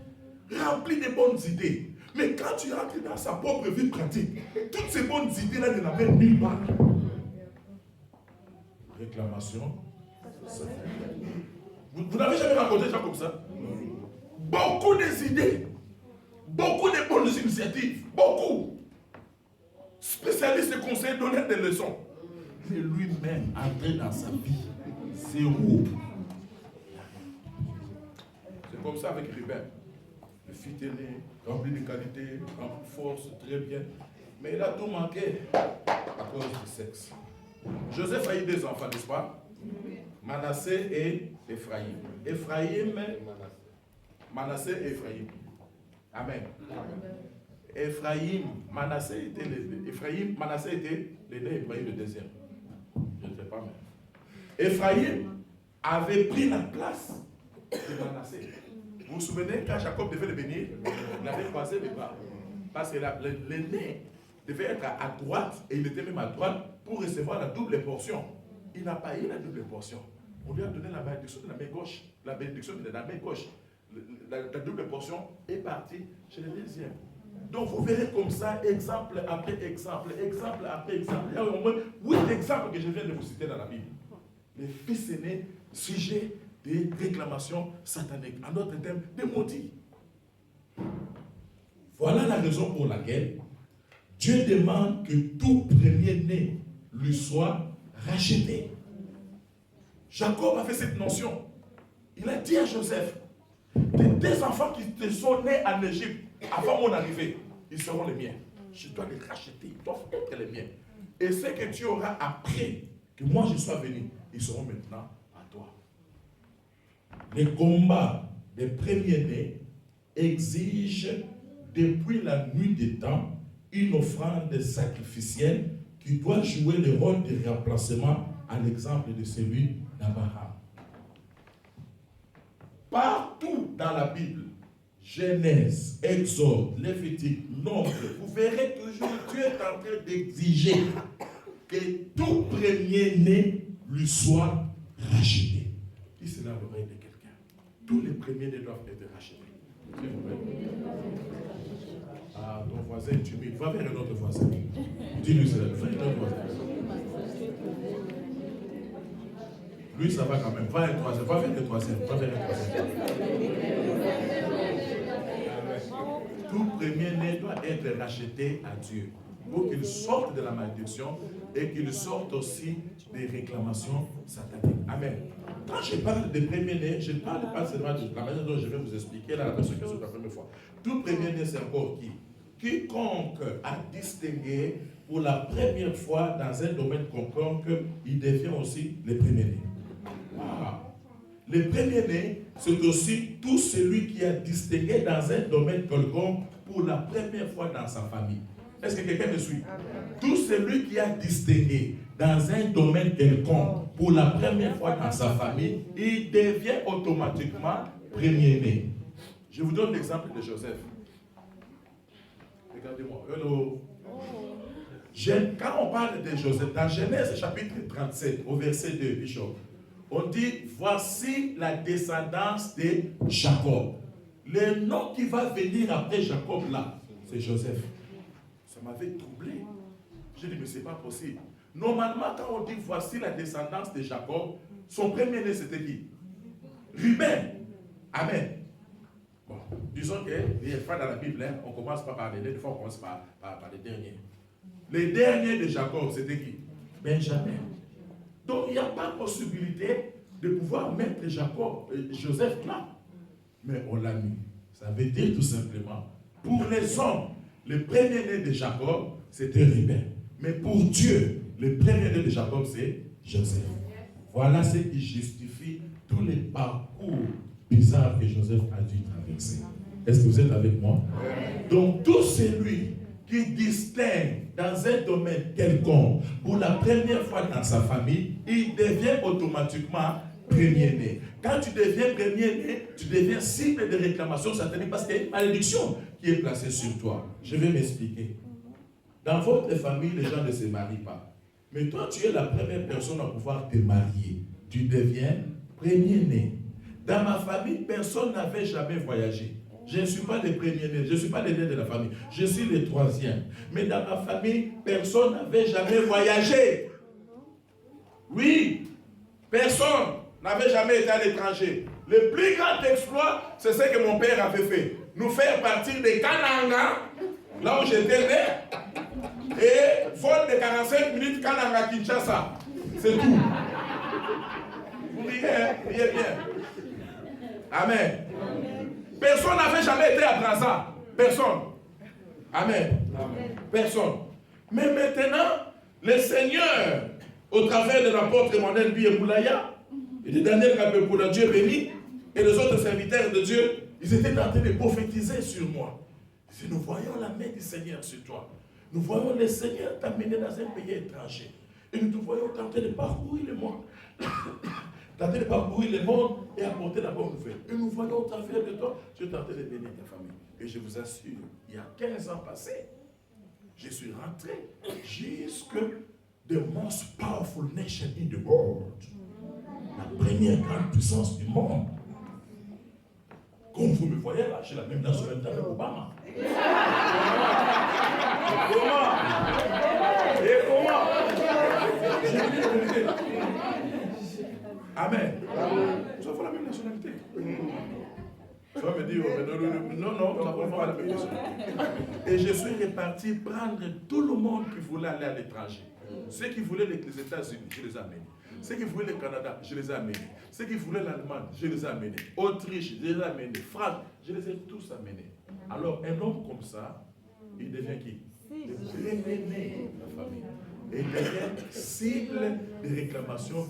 rempli de bonnes idées. Mais quand tu entres dans sa propre vie pratique, toutes ces bonnes idées-là ne l'amènent nulle part. Réclamation. Vous n'avez jamais rencontré des gens comme ça? Beaucoup d'idées, beaucoup de bonnes initiatives, beaucoup. Spécialistes de conseils, donner des leçons. Mais lui-même, entré dans sa vie, zéro. C'est comme ça avec Ruben. Le fils aîné, rempli de qualité, rempli de force, très bien. Mais il a tout manqué à cause du sexe. Joseph a eu deux enfants, n'est-ce pas? Manassé et Ephraïm. Manassé et Ephraïm. Amen. Manassé était l'aîné, Ephraïm le deuxième. Je ne sais pas même. Ephraïm avait pris la place de Manassé. Vous vous souvenez, quand Jacob devait le bénir, il avait croisé les bras. Parce que l'aîné devait être à droite, et il était même à droite pour recevoir la double portion. Il n'a pas eu la double portion. On lui a donné la bénédiction de la main gauche. La bénédiction de la main gauche. La double portion est partie chez le deuxième. Donc vous verrez comme ça, exemple après exemple, exemple après exemple. Il y a au moins 8 exemples que je viens de vous citer dans la Bible. Les fils aînés, sujet des réclamations sataniques. En d'autres termes, des maudits. Voilà la raison pour laquelle Dieu demande que tout premier-né lui soit racheté. Jacob avait cette notion. Il a dit à Joseph, tes enfants qui te sont nés en Égypte, avant mon arrivée, ils seront les miens. Je dois les racheter, ils doivent être les miens. Et ce que tu auras après que moi je sois venu, ils seront maintenant à toi. Le combat des premiers-nés exige depuis la nuit des temps une offrande sacrificielle qui doit jouer le rôle de remplacement à l'exemple de celui d'Abraham. Partout dans la Bible, Genèse, Exode, Lévitique, Nombre, vous verrez toujours Dieu est en train d'exiger que tout premier-né lui soit racheté. Dis cela à l'oreille de quelqu'un. Tous les premiers-nés doivent être rachetés. Ah, ton voisin est humide. Va vers un autre voisin. Dis-lui cela. Va vers un autre voisin. Lui, ça va quand même. Va vers un troisième. Va vers un troisième. Va vers un troisième. Tout premier-né doit être racheté à Dieu pour qu'il sorte de la malédiction et qu'il sorte aussi des réclamations sataniques. Amen. Quand je parle de premier-né, je ne parle pas seulement de la manière dont je vais vous expliquer là, la personne qui est la première fois. Tout premier-né, c'est encore qui? Quiconque a distingué pour la première fois dans un domaine quelconque, il devient aussi le premier-né. Wow. Le premier-né, c'est aussi tout celui qui a distingué dans un domaine quelconque pour la première fois dans sa famille. Est-ce que quelqu'un me suit? Tout celui qui a distingué dans un domaine quelconque pour la première fois dans sa famille, il devient automatiquement premier-né. Je vous donne l'exemple de Joseph. Regardez-moi. Hello. Quand on parle de Joseph, dans Genèse chapitre 37, au verset 2, Bishop, on dit, voici la descendance de Jacob. le nom qui va venir après Jacob là, c'est Joseph. Ça m'avait troublé. J'ai dit, mais c'est pas possible. Normalement, quand on dit voici la descendance de Jacob, son premier-né c'était qui? Ruben. Amen. Bon, disons que les fois dans la Bible, hein, on commence pas par les deux, des fois on commence par les derniers. Les derniers de Jacob, c'était qui? Benjamin. Donc il n'y a pas possibilité de pouvoir mettre Joseph là. Mais on l'a mis. Ça veut dire tout simplement, pour les hommes, le premier-né de Jacob, c'était Ruben. Mais pour Dieu, le premier-né de Jacob, c'est Joseph. Voilà ce qui justifie tous les parcours bizarres que Joseph a dû traverser. Est-ce que vous êtes avec moi? Donc tout celui qui distingue dans un domaine quelconque pour la première fois dans sa famille, il devient automatiquement premier-né. Quand tu deviens premier-né, tu deviens cible de réclamation satanique parce qu'il y a une malédiction qui est placée sur toi. Je vais m'expliquer. Dans votre famille, les gens ne se marient pas. Mais toi, tu es la première personne à pouvoir te marier. Tu deviens premier-né. Dans ma famille, personne n'avait jamais voyagé. Je ne suis pas le premier-né, je ne suis pas l'aîné de la famille. Je suis le troisième. Mais dans ma famille, personne n'avait jamais voyagé. Oui, personne n'avait jamais été à l'étranger. Le plus grand exploit, c'est ce que mon père avait fait. Nous faire partir de Kananga, là où j'étais né, et faute de 45 minutes, Kananga, Kinshasa. C'est tout. Vous riez bien. Amen. Personne n'avait jamais été à Brazza. Personne. Amen. Personne. Mais maintenant, le Seigneur, au travers de l'apôtre Emmanuel Bieboulaya, et de Daniel Kabepoula, Dieu béni, et les autres serviteurs de Dieu, ils étaient en train de prophétiser sur moi. Si nous voyons la main du Seigneur sur toi, nous voyons le Seigneur t'amener dans un pays étranger, et nous te voyons tenter de parcourir le monde. Tenter de parcourir le monde et apporter la bonne nouvelle. Et nous voyons au travers de toi, tu es tenté de bénir ta famille. Et je vous assure, il y a 15 ans passés, je suis rentré jusque the most powerful nation in the world. La première grande puissance du monde. Comme vous me voyez là, j'ai la même nationalité avec Obama. Et comment? Amen. Nous avons la même nationalité. Tu vas me dire, non, nous n'avons pas la même nationalité. Et je suis reparti prendre tout le monde qui voulait aller à l'étranger. Ceux qui voulaient les États-Unis, je les ai amenés. Ceux qui voulaient le Canada, je les ai amenés. Ceux qui voulaient l'Allemagne, je les ai amenés. Autriche, je les ai amenés. France, je les ai tous amenés. Alors, un homme comme ça, il devient qui? Le premier-né de la famille. Et il devient cible de réclamation.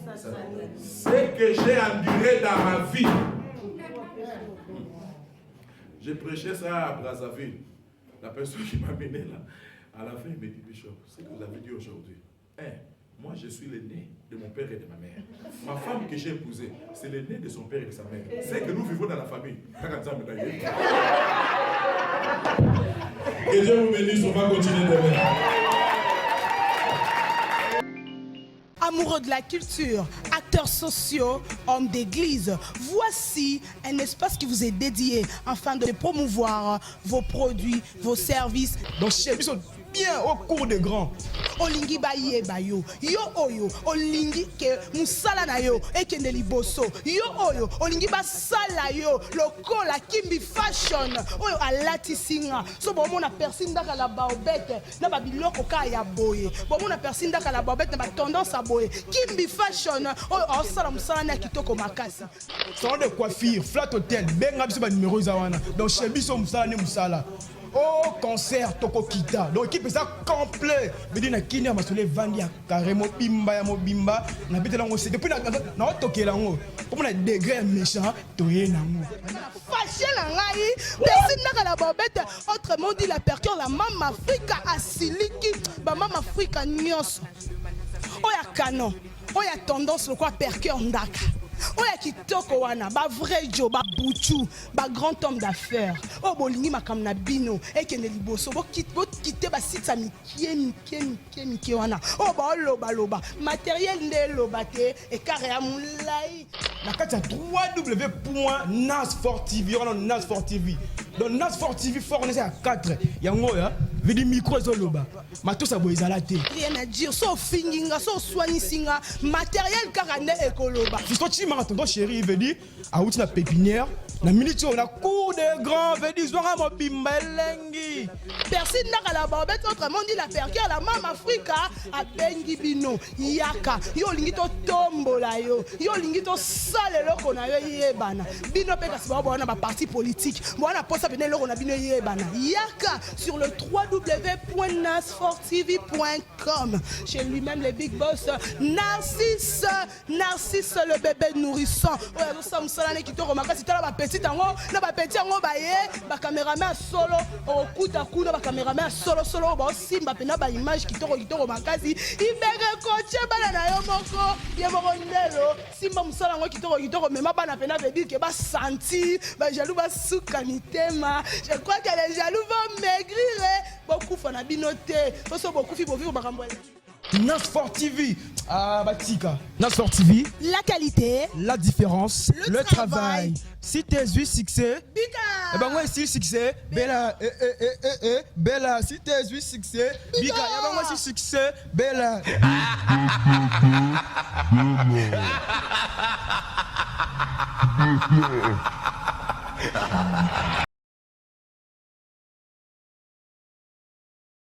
Ce que j'ai enduré dans ma vie. J'ai prêché ça à Brazzaville. La personne qui m'a mené là, à la fin, il me dit, Bishop, ce que vous avez dit aujourd'hui, moi je suis l'aîné de mon père et de ma mère. Ma femme que j'ai épousée, c'est l'aîné de son père et de sa mère. C'est que nous vivons dans la famille. Que Dieu vous bénisse, on va continuer demain. Amoureux de la culture, acteurs sociaux, hommes d'église, voici un espace qui vous est dédié afin de promouvoir vos produits, vos services. Donc chez nous, bien au cours des grands. Olingi baye bayo, yo oyo, olingi ke musala na yo, ekende liboso, yo oyo, olingi basala yo, lokola kimbi fashion, oyo alati singa, so bomona persindaka la baobete, na babiloko ka ya boye, bomona persindaka la baobete na ba tendance à boye, kimbi fashion, oyo osala musala na kitoko makasi. Salon de coiffure, flat hotel, benga biso ba numéro zawana. Donc chez biso musala ne musala. Au concert Toko Kita. Donc équipe ça complet. Bidi na kini ya masole vandi ya carrément bimba ya mobimba. Na bité lango c'est depuis na toke lango. Comme na degré méchant toye nango. Fâché la ngai, personne n'a la bobette. Autrement dit la percure la mama Africa asiliki, ba mama Africa nyonso. Oya canon, oya tendance le quoi percure ndaka. oya kitoko wana ba vrai jo ba buchu ba grand homme d'affaires o bolingi makam na bino ekende liboso bo kite ba site mike wana o ba loba matériel nde loba te e carré ya mulai na kati ya www.nasfort.tv on a Nasfort TV donc Nasfort TV fort on est à 4 yango ya vidi micro ezoloba matosa boy ezala te rien à dire so finginga so soignisinga matériel kaka nde ekoloba fisto chimanga tonton chéri veut dire auti na pépinière na minute na cour des grands veut dire zwanga mobimba elengi personne n'a la babette autrement dit la perquer la mam Africa a bengi bino yaka yo lingi to tombola yo lingi to sale loko na yo yebana bino pe kasi ba na ba parti politique bona posa bino loko na bino yebana yaka sur le www.nasforttv.com chez lui-même le big boss Narcisse le bébé nourrisson oya so samsala ne kitoko makasi tala ba petit tango na ba petit yango ba ye ba cameraman solo okuta kuna ba cameraman solo ba simba pena ba image kitoko makasi ibere coach bana na yo moko ye moko ndelo simba musala ngo kitoko mema bana pena veut dire que ba senti ba jaloux ba suka mitema je crois que les jaloux vont maigrir beaucoup fana binoté so beaucoup fi vivre ba kambola Nasfort TV batika Nasfort TV la qualité la différence le travail si t'es eu succès bika et ben moi si succès bella bella si t'es eu succès bika et ben moi si succès bella